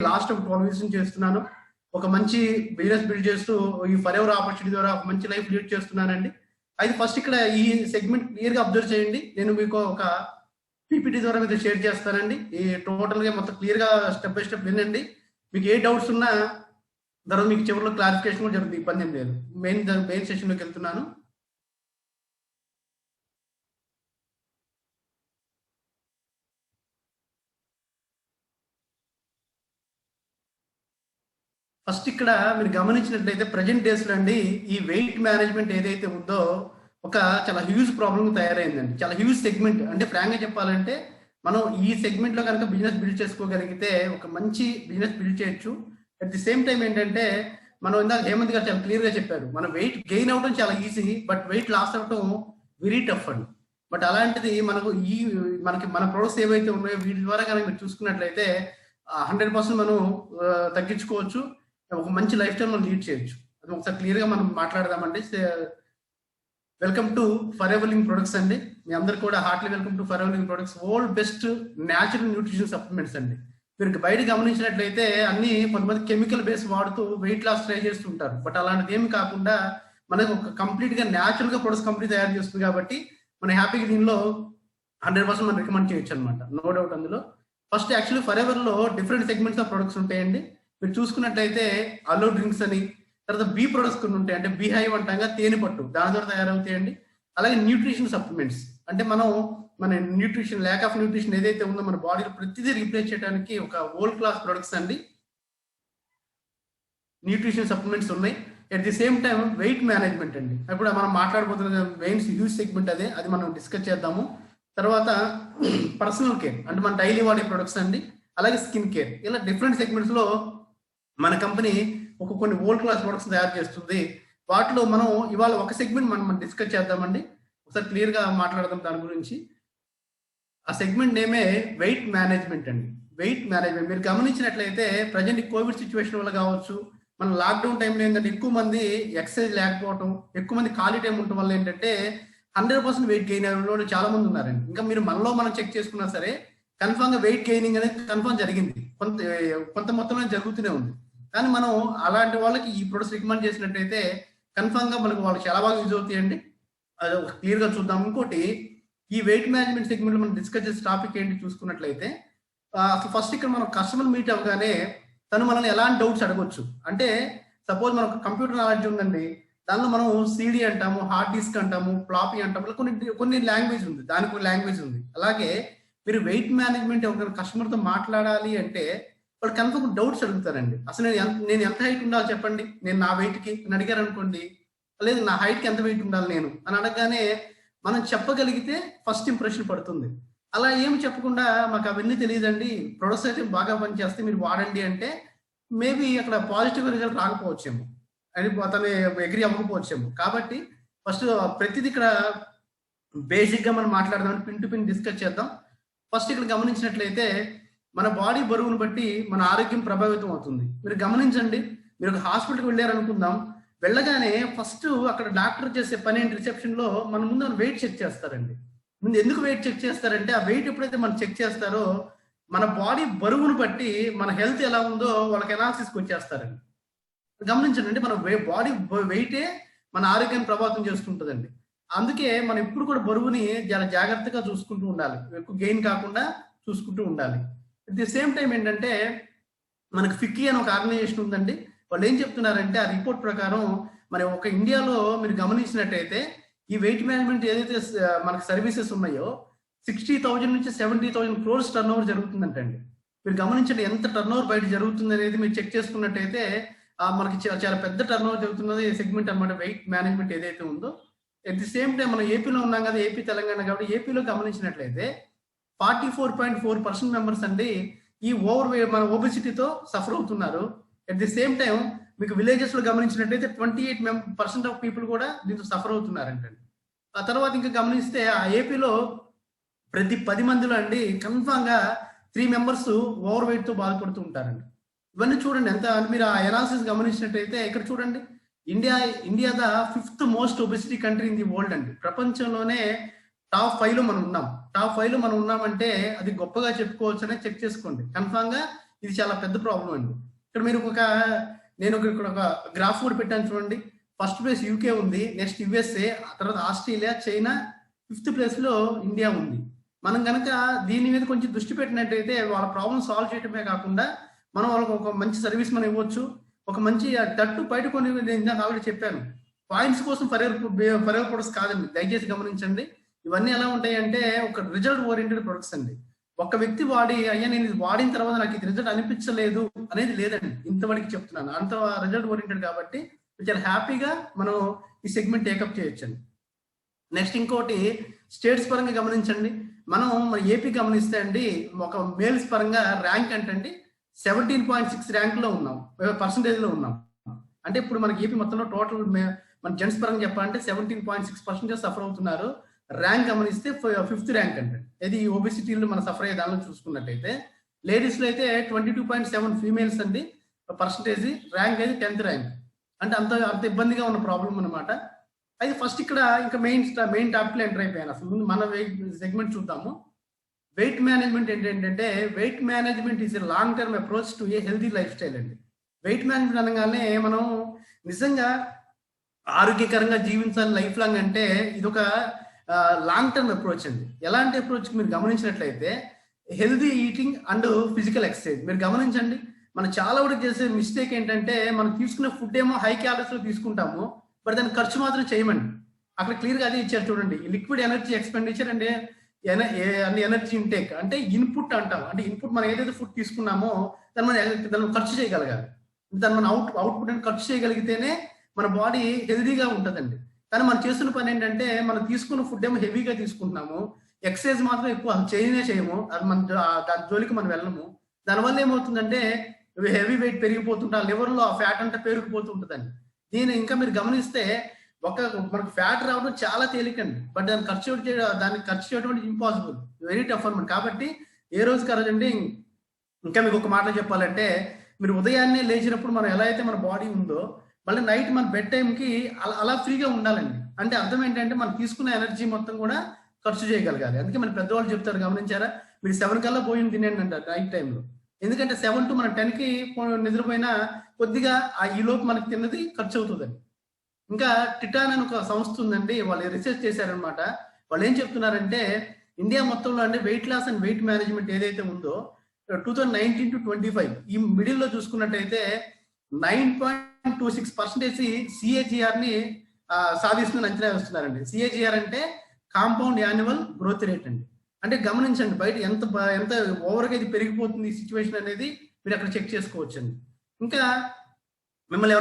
Last ఒక 12 years నుంచి చేస్తున్నాను. ఒక మంచి బిజినెస్ బిల్డ్ చేస్తూ ఈ ఫర్ ఎవర్ ఆపర్చునిటీ ద్వారా ఒక మంచి లైఫ్ లీడ్ చేస్తున్నానండి. అయితే ఫస్ట్ ఇక్కడ ఈ సెగ్మెంట్ క్లియర్ గా అబ్జర్వ్ చేయండి. నేను మీకు ఒక పీపీటీ ద్వారా మీతో షేర్ చేస్తానండి. ఈ టోటల్ గా మొత్తం క్లియర్ గా స్టెప్ బై స్టెప్ వినండి. మీకు ఏ డౌట్స్ ఉన్నా తర్వాత మీకు చివరిలో క్లారిఫికేషన్ కూడా జరుగుతుంది, ఇబ్బంది ఏం లేదు. మెయిన్ సెషన్ లోకి వెళ్తున్నాను. ఫస్ట్ ఇక్కడ మీరు గమనించినట్లయితే ప్రజెంట్ డేస్ లో అండి ఈ వెయిట్ మేనేజ్మెంట్ ఏదైతే ఉందో ఒక చాలా హ్యూజ్ ప్రాబ్లమ్ తయారైందండి. చాలా హ్యూజ్ సెగ్మెంట్. అంటే ఫ్రాంక్ గా చెప్పాలంటే మనం ఈ సెగ్మెంట్ లో కనుక బిజినెస్ బిల్డ్ చేసుకోగలిగితే ఒక మంచి బిజినెస్ బిల్డ్ చేయొచ్చు. అట్ ది సేమ్ టైం ఏంటంటే మనం ఇందాక హేమంత్ గారు చాలా క్లియర్ గా చెప్పారు, మనం వెయిట్ గెయిన్ అవడం చాలా ఈజీ, బట్ వెయిట్ లాస్ అవడం వెరీ టఫ్ అండి. బట్ అలాంటిది మనకి మన ప్రొడక్ట్స్ ఏవైతే ఉన్నాయో వీటి ద్వారా కనుక మీరు చూసుకున్నట్లయితే 100% మనం తగ్గించుకోవచ్చు. ఒక మంచి లైఫ్ స్టైల్ మనం లీడ్ చేయొచ్చు. అది ఒకసారి క్లియర్ గా మనం మాట్లాడదామండి. Welcome to Forever Living Products అండి. మీ అందరు కూడా heartily welcome to Forever Living Products, world best natural nutrition supplements అండి. మీరు బయట గమనించినట్లయితే అన్ని కొంతమంది కెమికల్ బేస్ వాడుతూ వెయిట్ లాస్ ట్రై చేస్తుంటారు. బట్ అలాంటిది ఏమి కాకుండా మనకు ఒక కంప్లీట్ గా న్యాచురల్ గా ప్రొడక్ట్స్ కంపెనీ తయారు చేస్తుంది కాబట్టి మనం హ్యాపీగా దీనిలో 100% మనం రికమెండ్ చేయొచ్చు అనమాట, నో డౌట్ అందులో. ఫస్ట్ యాక్చువల్లీ ఫర్ ఎవర్ లో డిఫరెంట్ సెగ్మెంట్స్ ఆఫ్ ప్రొడక్ట్స్ ఉంటాయండి. మీరు చూసుకున్నట్లయితే అలో డ్రింక్స్ అని, తర్వాత బీ ప్రొడక్ట్స్ కొన్ని ఉంటాయి, అంటే బీ హైవ్ అంటాగా తేనె పట్టు, దాని ద్వారా తయారవుతాయండి. అలాగే న్యూట్రిషన్ సప్లిమెంట్స్, అంటే మన న్యూట్రిషన్ ల్యాక్ ఆఫ్ న్యూట్రిషన్ ఏదైతే ఉందో మన బాడీలో ప్రతిదీ రీప్లేస్ చేయడానికి ఒక వరల్డ్ క్లాస్ ప్రొడక్ట్స్ అండి న్యూట్రిషన్ సప్లిమెంట్స్ ఉన్నాయి. At the same time weight management అండి. ఇప్పుడు మనం మాట్లాడబోతున్న మెయిన్ హ్యూజ్ సెగ్మెంట్ అది మనం డిస్కస్ చేద్దాము. తర్వాత పర్సనల్ కేర్, అంటే మన డైలీ వాడే ప్రొడక్ట్స్ అండి. అలాగే స్కిన్ కేర్, ఇలా డిఫరెంట్ సెగ్మెంట్స్ లో మన కంపెనీ కొన్ని వరల్డ్ క్లాస్ ప్రొడక్ట్స్ తయారు చేస్తుంది. వాటిలో మనం ఇవాళ ఒక సెగ్మెంట్ మనం డిస్కస్ చేద్దామండి. ఒకసారి క్లియర్ గా మాట్లాడదాం దాని గురించి. ఆ సెగ్మెంట్ నేమే వెయిట్ మేనేజ్మెంట్ అండి. వెయిట్ మేనేజ్మెంట్ మీరు గమనించినట్లయితే ప్రజెంట్ కోవిడ్ సిచ్యువేషన్ వల్ల కావచ్చు, మన లాక్డౌన్ టైంలో ఏంటంటే ఎక్కువ మంది ఎక్సర్సైజ్ లేకపోవటం, ఎక్కువ మంది ఖాళీ టైం ఉండటం వల్ల ఏంటంటే 100% వెయిట్ గెయిన్ అయ్యే చాలా మంది ఉన్నారండి. ఇంకా మీరు మనం చెక్ చేసుకున్నా సరే కన్ఫామ్ గా వెయిట్ గెయినింగ్ అనేది కన్ఫామ్ జరిగింది, కొంత మొత్తంలో జరుగుతూనే ఉంది. కానీ మనం అలాంటి వాళ్ళకి ఈ ప్రొడక్ట్స్ రికమెండ్ చేసినట్టయితే కన్ఫామ్ గా మనకు వాళ్ళు చాలా బాగా యూజ్ అవుతాయండి. అది క్లియర్ గా చూద్దాం. ఇంకోటి, ఈ వెయిట్ మేనేజ్మెంట్ సెగ్మెంట్ లో మనం డిస్కస్ చేసే టాపిక్ ఏంటి చూసుకున్నట్లయితే అసలు ఫస్ట్ ఇక్కడ మనం కస్టమర్ మీట్ అవ్వగానే తను మనల్ని ఎలాంటి డౌట్స్ అడగొచ్చు అంటే, సపోజ్ మనకు కంప్యూటర్ నాలెడ్జ్ ఉందండి, దానిలో మనం సిడి అంటాము, హార్డ్ డిస్క్ అంటాము, ఫ్లాపీ అంటాము, కొన్ని లాంగ్వేజ్ ఉంది, దానికి లాంగ్వేజ్ ఉంది. అలాగే మీరు వెయిట్ మేనేజ్మెంట్ ఎవరైనా కస్టమర్ తో మాట్లాడాలి అంటే వాళ్ళు కన్ఫర్మ్ డౌట్స్ అడుగుతారండి. అసలు నేను ఎంత హైట్ ఉండాలి చెప్పండి, నేను నా వెయిట్ కి అని అడిగారు అనుకోండి, లేదు నా హైట్ కి ఎంత వెయిట్ ఉండాలి నేను అని అడగగానే మనం చెప్పగలిగితే ఫస్ట్ ఇంప్రెషన్ పడుతుంది. అలా ఏమి చెప్పకుండా మాకు అవన్నీ తెలియదండి, ప్రొడక్ట్స్ అయితే బాగా పనిచేస్తే మీరు వాడండి అంటే మేబీ అక్కడ పాజిటివ్ రిజల్ట్ రాకపోవచ్చేమో, అని అతను అగ్రి అవ్వకపోవచ్చేమో. కాబట్టి ఫస్ట్ ప్రతిదీ ఇక్కడ బేసిక్ గా మనం మాట్లాడదాం, పిన్ టు పిన్ డిస్కస్ చేద్దాం. ఫస్ట్ ఇక్కడ గమనించినట్లయితే మన బాడీ బరువును బట్టి మన ఆరోగ్యం ప్రభావితం అవుతుంది. మీరు గమనించండి, మీరు ఒక హాస్పిటల్కి వెళ్ళారనుకుందాం, వెళ్ళగానే ఫస్ట్ అక్కడ డాక్టర్ చేసే పని ఏంటి, రిసెప్షన్ లో మన ముందు వెయిట్ చెక్ చేస్తారండి. ముందు ఎందుకు వెయిట్ చెక్ చేస్తారంటే ఆ వెయిట్ ఎప్పుడైతే మనం చెక్ చేస్తారో మన బాడీ బరువును బట్టి మన హెల్త్ ఎలా ఉందో వాళ్ళకి అనాలిసిస్కి వచ్చేస్తారండి. గమనించండి, మన బాడీ వెయిటే మన ఆరోగ్యాన్ని ప్రభావితం చేస్తుంటుందండి. అందుకే మనం ఎప్పుడు కూడా బరువుని చాలా జాగ్రత్తగా చూసుకుంటూ ఉండాలి, ఎక్కువ గెయిన్ కాకుండా చూసుకుంటూ ఉండాలి. అట్ ది సేమ్ టైం ఏంటంటే మనకు ఫిక్కీ అని ఒక ఆర్గనైజేషన్ ఉందండి. వాళ్ళు ఏం చెప్తున్నారంటే ఆ రిపోర్ట్ ప్రకారం మరి ఒక ఇండియాలో మీరు గమనించినట్టయితే ఈ వెయిట్ మేనేజ్మెంట్ ఏదైతే మనకు సర్వీసెస్ ఉన్నాయో 60,000 నుంచి 70,000 crores టర్న్ ఓవర్ జరుగుతుందంటండి. మీరు గమనించండి ఎంత టర్న్ ఓవర్ బయట జరుగుతుంది అనేది మీరు చెక్ చేసుకున్నట్టయితే మనకి చాలా పెద్ద టర్న్ ఓవర్ జరుగుతున్నది సెగ్మెంట్ అనమాట, వెయిట్ మేనేజ్మెంట్ ఏదైతే ఉందో. అట్ ది సేమ్ టైం మనం ఏపీలో ఉన్నాం కదా, ఏపీ తెలంగాణ, కాబట్టి ఏపీలో గమనించినట్లయితే 44.4% మెంబర్స్ అండి ఈ మన ఒబెసిటీతో సఫర్ అవుతున్నారు. అట్ ది సేమ్ టైం మీకు విలేజెస్ లో గమనించినట్లయితే 28% ఆఫ్ పీపుల్ కూడా దీంతో సఫర్ అవుతున్నారంటండి. ఆ తర్వాత ఇంకా గమనిస్తే ఆ ఏపీలో ప్రతి 10 మందిలో అండి కన్ఫామ్ గా 3 members ఓవర్ వెయిట్ తో బాధపడుతూ ఉంటారండి. ఇవన్నీ చూడండి ఎంత, మీరు ఆ ఎనాలిసిస్ గమనించినట్టయితే ఇక్కడ చూడండి, India the 5th most obesity country in the world అండి. ప్రపంచంలోనే టాప్ 5 లో మనం ఉన్నాం. టాప్ 5 లో మనం ఉన్నామంటే అది గొప్పగా చెప్పుకోవచ్చు అనేది చెక్ చేసుకోండి. కన్ఫామ్ గా ఇది చాలా పెద్ద ప్రాబ్లం అండి. ఇక్కడ మీరు నేను ఇక్కడ ఒక గ్రాఫ్ కూడా పెట్టాను చూడండి. ఫస్ట్ ప్లేస్ యూకే ఉంది, నెక్స్ట్ యుఎస్ఏ, ఆ తర్వాత ఆస్ట్రేలియా, చైనా, 5th ప్లేస్లో ఇండియా ఉంది. మనం కనుక దీని మీద కొంచెం దృష్టి పెట్టినట్టయితే వాళ్ళ ప్రాబ్లమ్ సాల్వ్ చేయడమే కాకుండా మనం వాళ్ళకి ఒక మంచి సర్వీస్ మనం ఇవ్వచ్చు. ఒక మంచి తట్టు బయట కొన్ని నేను ఆల్రెడీ చెప్పాను, పాయింట్స్ కోసం ఫరెవర్ ప్రొడక్ట్స్ కాదండి, దయచేసి గమనించండి. ఇవన్నీ ఎలా ఉంటాయంటే ఒక రిజల్ట్ ఓరియంటెడ్ ప్రొడక్ట్స్ అండి. ఒక వ్యక్తి వాడి అయ్యా నేను ఇది వాడిన తర్వాత నాకు ఇది రిజల్ట్ అనిపించలేదు అనేది లేదండి, ఇంతవరకు చెప్తున్నాను. అంత రిజల్ట్ ఓరియంటెడ్ కాబట్టి చాలా హ్యాపీగా మనం ఈ సెగ్మెంట్ టేకప్ చేయొచ్చండి. నెక్స్ట్ ఇంకోటి స్టేట్స్ పరంగా గమనించండి. మనం మన ఏపీ గమనిస్తే అండి ఒక మేల్స్ పరంగా ర్యాంక్ అంటే 17.6 ర్యాంక్లో ఉన్నాం, పర్సంటేజ్లో ఉన్నాం. అంటే ఇప్పుడు మనకి ఏపీ మొత్తంలో టోటల్ మన జెంట్స్ పరంగా చెప్పాలంటే 17.6% సఫర్ అవుతున్నారు. ర్యాంక్ గమనిస్తే 5th ర్యాంక్ అంటే ఇది ఓబిసిటీలో మన సఫర్ అయ్యే దానిలో చూసుకున్నట్టయితే. లేడీస్లో అయితే 22.7 ఫీమేల్స్ అండి పర్సంటేజ్, ర్యాంక్ అయితే 10th ర్యాంక్. అంటే అంత ఇబ్బందిగా ఉన్న ప్రాబ్లం అనమాట. అయితే ఫస్ట్ ఇక్కడ ఇంకా మెయిన్ టాపిక్లో ఎంటర్ అయిపోయాను. అసలు ముందు మన సెగ్మెంట్ చూద్దాము. వెయిట్ మేనేజ్మెంట్ ఏంటంటే weight management is a long term approach to a healthy life style అండి. వెయిట్ మేనేజ్మెంట్ అనగానే మనం నిజంగా ఆరోగ్యకరంగా జీవించాలి లైఫ్ లాంగ్ అంటే ఇది ఒక లాంగ్ టర్మ్ అప్రోచ్ అండి. ఎలాంటి అప్రోచ్ మీరు గమనించినట్లయితే healthy eating and physical exercise. మీరు గమనించండి, మనం చాలా వరకు చేసే మిస్టేక్ ఏంటంటే మనం తీసుకునే ఫుడ్ ఏమో హై క్యాలరీస్లో తీసుకుంటాము, బట్ దాని ఖర్చు మాత్రం చేయమండి. అక్కడ క్లియర్గా అదే ఇచ్చారు చూడండి, liquid energy expenditure and energy intake అంటే ఇన్పుట్ అంటాం. అంటే ఇన్పుట్ మనం ఏదైతే ఫుడ్ తీసుకున్నామో దాన్ని ఖర్చు చేయగలగాలి. దాన్ని మనం అవుట్పుట్ అని ఖర్చు చేయగలిగితేనే మన బాడీ హెల్దీగా ఉంటుందండి. కానీ మనం చేస్తున్న పని ఏంటంటే మనం తీసుకున్న ఫుడ్ ఏమో హెవీగా తీసుకుంటున్నాము, ఎక్సర్సైజ్ మాత్రం ఎక్కువ చేయము, అది మన దాని జోలికి మనం వెళ్ళము. దానివల్ల ఏమవుతుందంటే హెవీ వెయిట్ పెరిగిపోతుంటా, లివర్లో ఆ ఫ్యాట్ అంతా పెరిగిపోతుంటుందండి. దీన్ని ఇంకా మీరు గమనిస్తే మనకు ఫ్యాట్ రావడం చాలా తేలికండి, బట్ దాన్ని ఖర్చు చేయడం ఇంపాసిబుల్, వెరీ టఫ్ అనమాట. కాబట్టి ఏ రోజు కరదండి. ఇంకా మీకు ఒక మాట చెప్పాలంటే మీరు ఉదయాన్నే లేచినప్పుడు మనం ఎలా అయితే మన బాడీ ఉందో మళ్ళీ నైట్ మన బెడ్ టైంకి అలా ఫ్రీగా ఉండాలండి. అంటే అర్థం ఏంటంటే మనం తీసుకున్న ఎనర్జీ మొత్తం కూడా ఖర్చు చేయగలగాలి. అందుకే మన పెద్దవాళ్ళు చెప్తారు, గమనించారా, మీరు 7 కల్లా పోయి తినండి అంటారు నైట్ టైంలో. ఎందుకంటే 7 to మనం 10కి నిద్రపోయినా కొద్దిగా ఈ లోపు మనకి తిన్నది ఖర్చు అవుతుందండి. ఇంకా టిటాన్ అని ఒక సంస్థ ఉందండి, వాళ్ళు రీసెర్చ్ చేశారనమాట. వాళ్ళు ఏం చెప్తున్నారంటే ఇండియా మొత్తంలో అంటే weight loss and weight management ఏదైతే ఉందో 2019 to 25 ఈ మిడిల్లో చూసుకున్నట్టయితే 9.26% CAGR సాధిస్తుందని అంచనా వేస్తున్నారండి. CAGR అంటే కాంపౌండ్ యాన్యువల్ గ్రోత్ రేట్ అండి. అంటే గమనించండి బయట ఎంత ఓవర్గా ఇది పెరిగిపోతుంది ఈ సిచ్యువేషన్ అనేది మీరు అక్కడ చెక్ చేసుకోవచ్చండి. ఇంకా మిమ్మల్ని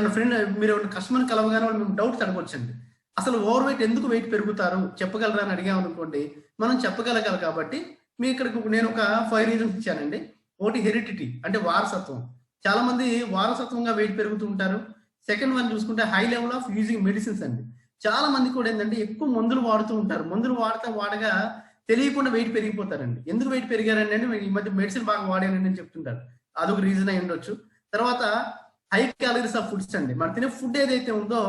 మీరు ఎవరైనా కస్టమర్ కలవగానే వాళ్ళు మేము డౌట్స్ అడగవచ్చండి. అసలు ఓవర్ వెయిట్ ఎందుకు వెయిట్ పెరుగుతారు చెప్పగలరా అని అడిగామనుకోండి, మనం చెప్పగలగాలి. కాబట్టి మీ ఇక్కడికి నేను ఒక 5 రీజన్స్ ఇచ్చానండి. ఒకటి హెరిడిటీ అంటే వారసత్వం, చాలా మంది వారసత్వంగా వెయిట్ పెరుగుతూ ఉంటారు. సెకండ్ వన్ చూసుకుంటే high level of using medicines అండి. చాలా మంది కూడా ఏంటంటే ఎక్కువ మందులు వాడుతూ ఉంటారు, మందులు వాడగా తెలియకుండా వెయిట్ పెరిగిపోతారండి. ఎందుకు వెయిట్ పెరిగారండి అంటే ఈ మధ్య మెడిసిన్ బాగా వాడానండి అని చెప్తుంటారు, అదొక రీజన్ అయి ఉండొచ్చు. తర్వాత హై క్యాలరీస్ ఆఫ్ ఫుడ్స్ అండి, మనం తినే ఫుడ్ ఏదైతే ఉందో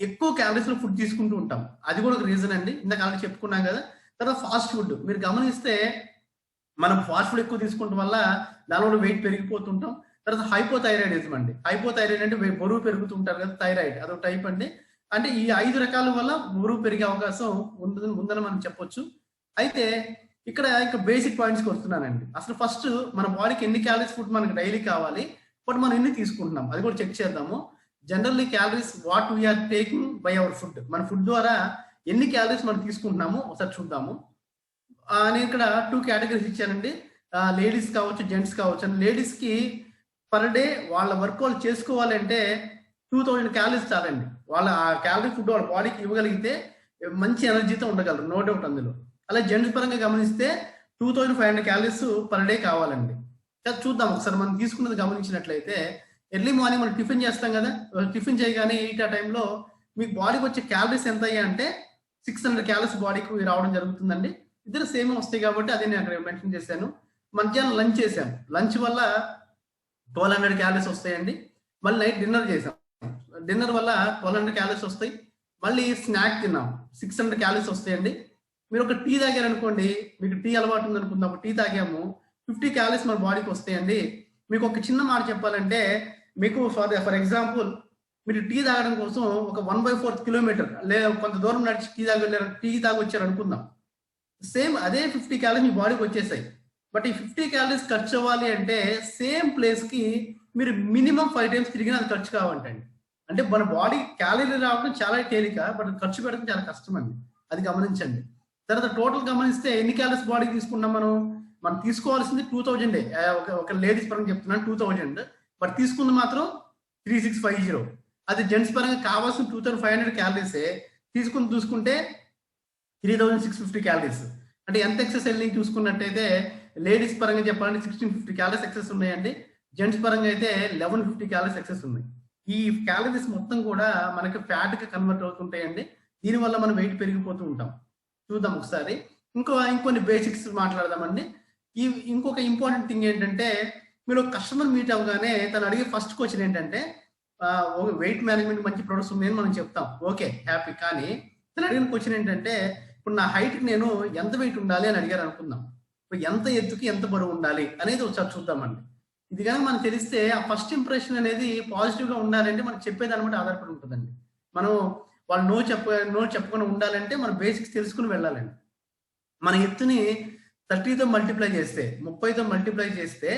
ఎక్కువ క్యాలరీస్ లో ఫుడ్ తీసుకుంటూ ఉంటాం, అది కూడా ఒక రీజన్ అండి, ఇందాక ఆల్రెడీ చెప్పుకున్నాం కదా. తర్వాత ఫాస్ట్ ఫుడ్, మీరు గమనిస్తే మనం ఫాస్ట్ ఫుడ్ ఎక్కువ తీసుకుంటాం వల్ల దానివల్ల వెయిట్ పెరిగిపోతుంటాం. తర్వాత హైపోథైరాయిడిజం అండి, హైపోథైరాయిడ్ అంటే బరువు పెరుగుతుంటారు కదా, థైరాయిడ్ అదొక టైప్ అండి. అంటే ఈ 5 రకాల వల్ల బరువు పెరిగే అవకాశం ఉందని మనం చెప్పొచ్చు. అయితే ఇక్కడ ఇంకా బేసిక్ పాయింట్స్కి వస్తున్నానండి. అసలు ఫస్ట్ మన బాడీకి ఎన్ని క్యాలరీస్ ఫుడ్ మనకి డైలీ కావాలి, బట్ మనం ఎన్ని తీసుకుంటున్నాం అది కూడా చెక్ చేద్దాము. Generally calories what we are taking by our food, మన ఫుడ్ ద్వారా ఎన్ని క్యాలరీస్ మనం తీసుకుంటున్నాము ఒకసారి చూద్దాము. నేను ఇక్కడ 2 కేటగిరీస్ ఇచ్చానండి, లేడీస్ కావచ్చు జెంట్స్ కావచ్చు. అండ్ లేడీస్కి పర్ డే వాళ్ళ వర్క్ వాళ్ళు చేసుకోవాలంటే 2000 క్యాలరీస్ చాలండి. వాళ్ళ ఆ క్యాలరీ ఫుడ్ వాళ్ళ బాడీకి ఇవ్వగలిగితే మంచి ఎనర్జీతో ఉండగలరు, నో డౌట్ అందులో. అలా జెంట్స్ పరంగా గమనిస్తే 2500 క్యాలరీస్ పర్ డే కావాలండి. చూద్దాం ఒకసారి మనం తీసుకున్నది గమనించినట్లయితే ఎర్లీ మార్నింగ్ మనం టిఫిన్ చేస్తాం కదా, టిఫిన్ చేయగానే 8 ఆ టైంలో మీకు బాడీకి వచ్చే క్యాలరీస్ ఎంత అయ్యా అంటే 600 క్యాలరీస్ బాడీకి రావడం జరుగుతుందండి. ఇద్దరు సేమ్ వస్తాయి కాబట్టి అదే నేను అక్కడ మెన్షన్ చేశాను. మధ్యాహ్నం లంచ్ చేశాం, లంచ్ వల్ల 1200 క్యాలరీస్ వస్తాయండి. మళ్ళీ నైట్ డిన్నర్ చేసాం, డిన్నర్ వల్ల 1200 క్యాలరీస్ వస్తాయి. మళ్ళీ స్నాక్ తిన్నాం, 600 క్యాలరీస్ వస్తాయండి. మీరు ఒక టీ తాగారనుకోండి, మీకు టీ అలవాటు ఉందనుకుందాం, ఒక టీ తాగాము, 50 క్యాలరీస్ మన బాడీకి వస్తాయండి. మీకు ఒక చిన్న మాట చెప్పాలంటే, మీకు ఫర్ ఎగ్జాంపుల్ మీరు టీ తాగడం కోసం ఒక 1/4 కిలోమీటర్ లేదా కొంత దూరం నడిచి టీ తాగొచ్చారు అనుకుందాం. సేమ్ అదే 50 క్యాలరీస్ మీ బాడీకి వచ్చేసాయి. బట్ ఈ 50 క్యాలరీస్ ఖర్చు అవ్వాలి అంటే సేమ్ ప్లేస్కి మీరు మినిమం 5 టైమ్స్ తిరిగినా అది ఖర్చు కావాలంటండి. అంటే మన బాడీ క్యాలరీ రావడం చాలా తేలిక, బట్ ఖర్చు పెట్టడం చాలా కష్టం అండి. అది గమనించండి. తర్వాత టోటల్ గమనిస్తే ఎన్ని క్యాలరీస్ బాడీకి తీసుకున్నాం మనం తీసుకోవాల్సింది 2000. ఒక లేడీస్ పరంగా చెప్తున్నాను 2000, బట్ తీసుకుంది మాత్రం 3650. అది జెంట్స్ పరంగా కావాల్సిన 2500 క్యాలరీసే తీసుకుని చూసుకుంటే 3650 క్యాలరీస్. అంటే ఎంత ఎక్సెస్ వెళ్ళి చూసుకున్నట్టయితే లేడీస్ పరంగా చెప్పాలంటే 1650 క్యాలరీస్ ఎక్సెస్ ఉన్నాయండి. జెంట్స్ పరంగా అయితే 1150 క్యాలరీస్ ఎక్సెస్ ఉన్నాయి. ఈ క్యాలరీస్ మొత్తం కూడా మనకి ఫ్యాట్ గా కన్వర్ట్ అవుతుంటాయండి. దీనివల్ల మనం వెయిట్ పెరిగిపోతూ ఉంటాం. చూద్దాం ఒకసారి. ఇంకొన్ని బేసిక్స్ మాట్లాడదామండి. ఇంకొక ఇంపార్టెంట్ థింగ్ ఏంటంటే, మీరు కస్టమర్ మీట్ అవగానే తను అడిగే ఫస్ట్ క్వశ్చన్ ఏంటంటే, వెయిట్ మేనేజ్మెంట్ మంచి ప్రొడక్ట్స్ ఉన్నాయని మనం చెప్తాం, ఓకే హ్యాపీ. కానీ తను అడిగిన క్వశ్చన్ ఏంటంటే, ఇప్పుడు నా హైట్కి నేను ఎంత వెయిట్ ఉండాలి అని అడిగారు అనుకుందాం. ఇప్పుడు ఎంత ఎత్తుకి ఎంత బరువు ఉండాలి అనేది ఒకసారి చూద్దామండి. ఇది కనుక మనకు తెలిస్తే ఆ ఫస్ట్ ఇంప్రెషన్ అనేది పాజిటివ్ గా ఉండాలంటే మనం చెప్పేదాని బట్టి ఆధారపడి ఉంటుందండి. మనం వాళ్ళు నో చెప్పకుండా ఉండాలంటే మన బేసిక్స్ తెలుసుకుని వెళ్ళాలండి. మన ఎత్తుని 30తో మల్టిప్లై చేస్తే 30తో మల్టిప్లై చేస్తే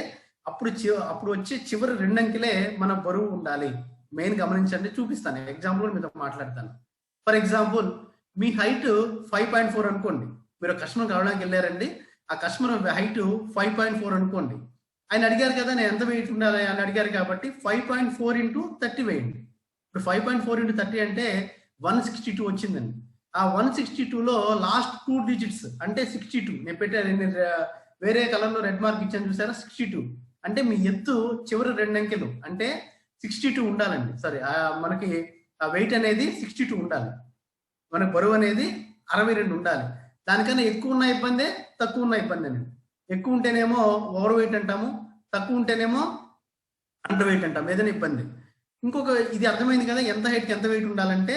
అప్పుడు వచ్చే చివరి 2 అంకెలే మన బరువు ఉండాలి. మెయిన్ గమనించండి, చూపిస్తాను ఎగ్జాంపుల్ మీతో మాట్లాడతాను. ఫర్ ఎగ్జాంపుల్ మీ హైట్ 5.4 అనుకోండి. మీరు కస్టమర్ కావడానికి వెళ్ళారండి, ఆ కస్టమర్ హైట్ 5.4 అనుకోండి. ఆయన అడిగారు కదా నేను ఎంత వెయిట్ ఉండాలి అని అడిగారు కాబట్టి 5.4 × 30 వేయండి. ఇప్పుడు 5.4 × 30 అంటే 162 వచ్చిందండి. ఆ 162లో లాస్ట్ 2 డిజిట్స్ అంటే 62 నేను పెట్టాను, వేరే కలర్ లో రెడ్ మార్క్ ఇచ్చాను చూసారా, 62 అంటే మీ ఎత్తు చివరి 2 అంకెలు అంటే 62 ఉండాలండి. సారీ, మనకి ఆ వెయిట్ అనేది 62 ఉండాలి. మన బరువు అనేది 62 ఉండాలి. దానికన్నా ఎక్కువ ఉన్న ఇబ్బందే, తక్కువ ఉన్న ఇబ్బంది అండి. ఎక్కువ ఉంటేనేమో ఓవర్ వెయిట్ అంటాము, తక్కువ ఉంటేనేమో అండర్ వెయిట్ అంటాము, ఏదైనా ఇబ్బంది. ఇది అర్థమైంది కదా, ఎంత హైట్కి ఎంత వెయిట్ ఉండాలంటే,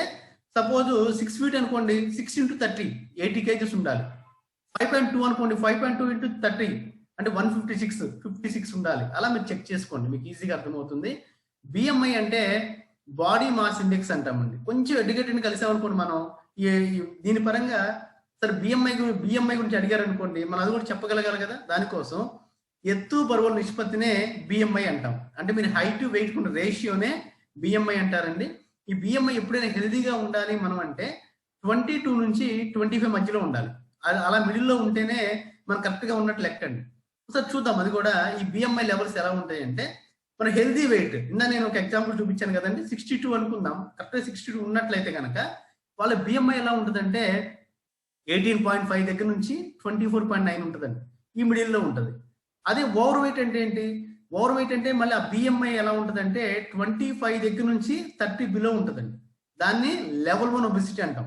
సపోజ్ 6 feet అనుకోండి, 6 × 30 80 kgs ఉండాలి. 5.2 అనుకోండి, 5.2 × 30 అంటే 156 ఉండాలి. అలా మీరు చెక్ చేసుకోండి, మీకు ఈజీగా అర్థమవుతుంది. బిఎంఐ అంటే బాడీ మాస్ ఇండెక్స్ అంటామండి. కొంచెం ఎడ్యుకేటెడ్ కలిసామనుకోండి మనం దీని పరంగా. సరే, బిఎంఐ గురించి అడిగారు అనుకోండి, మనం అది కూడా చెప్పగలగాలి కదా. దానికోసం ఎత్తు బరువుల నిష్పత్తినే బిఎంఐ అంటాం. అంటే మీరు హైట్ వెయిట్ ఉన్న రేషియోనే బిఎంఐ అంటారండి. ఈ బిఎంఐ ఎప్పుడైనా హెల్దీగా ఉండాలి మనం అంటే 22 నుంచి 25 మధ్యలో ఉండాలి. అలా మిడిల్లో ఉంటేనే మనం కరెక్ట్ గా ఉన్నట్టు లెక్క అండి. ఒకసారి చూద్దాం అది కూడా. ఈ బిఎంఐ లెవెల్స్ ఎలా ఉంటాయి అంటే, మన హెల్దీ వెయిట్ నేను ఒక ఎగ్జాంపుల్ చూపించాను కదండి, 62 అనుకుందాం. కరెక్ట్గా 62 ఉన్నట్లయితే కనుక వాళ్ళ బిఎంఐ ఎలా ఉంటుందంటే 18.5 దగ్గర నుంచి 24.9 ఉంటుందండి. ఈ మిడిల్లో ఉంటుంది. అదే ఓవర్ వెయిట్ అంటే ఏంటి? ఓవర్ వెయిట్ అంటే మళ్ళీ ఆ బిఎంఐ ఎలా ఉంటుందంటే 25 దగ్గర నుంచి 30 బిలో ఉంటుందండి. దాన్ని లెవెల్ 1 ఒబెసిటీ అంటాం.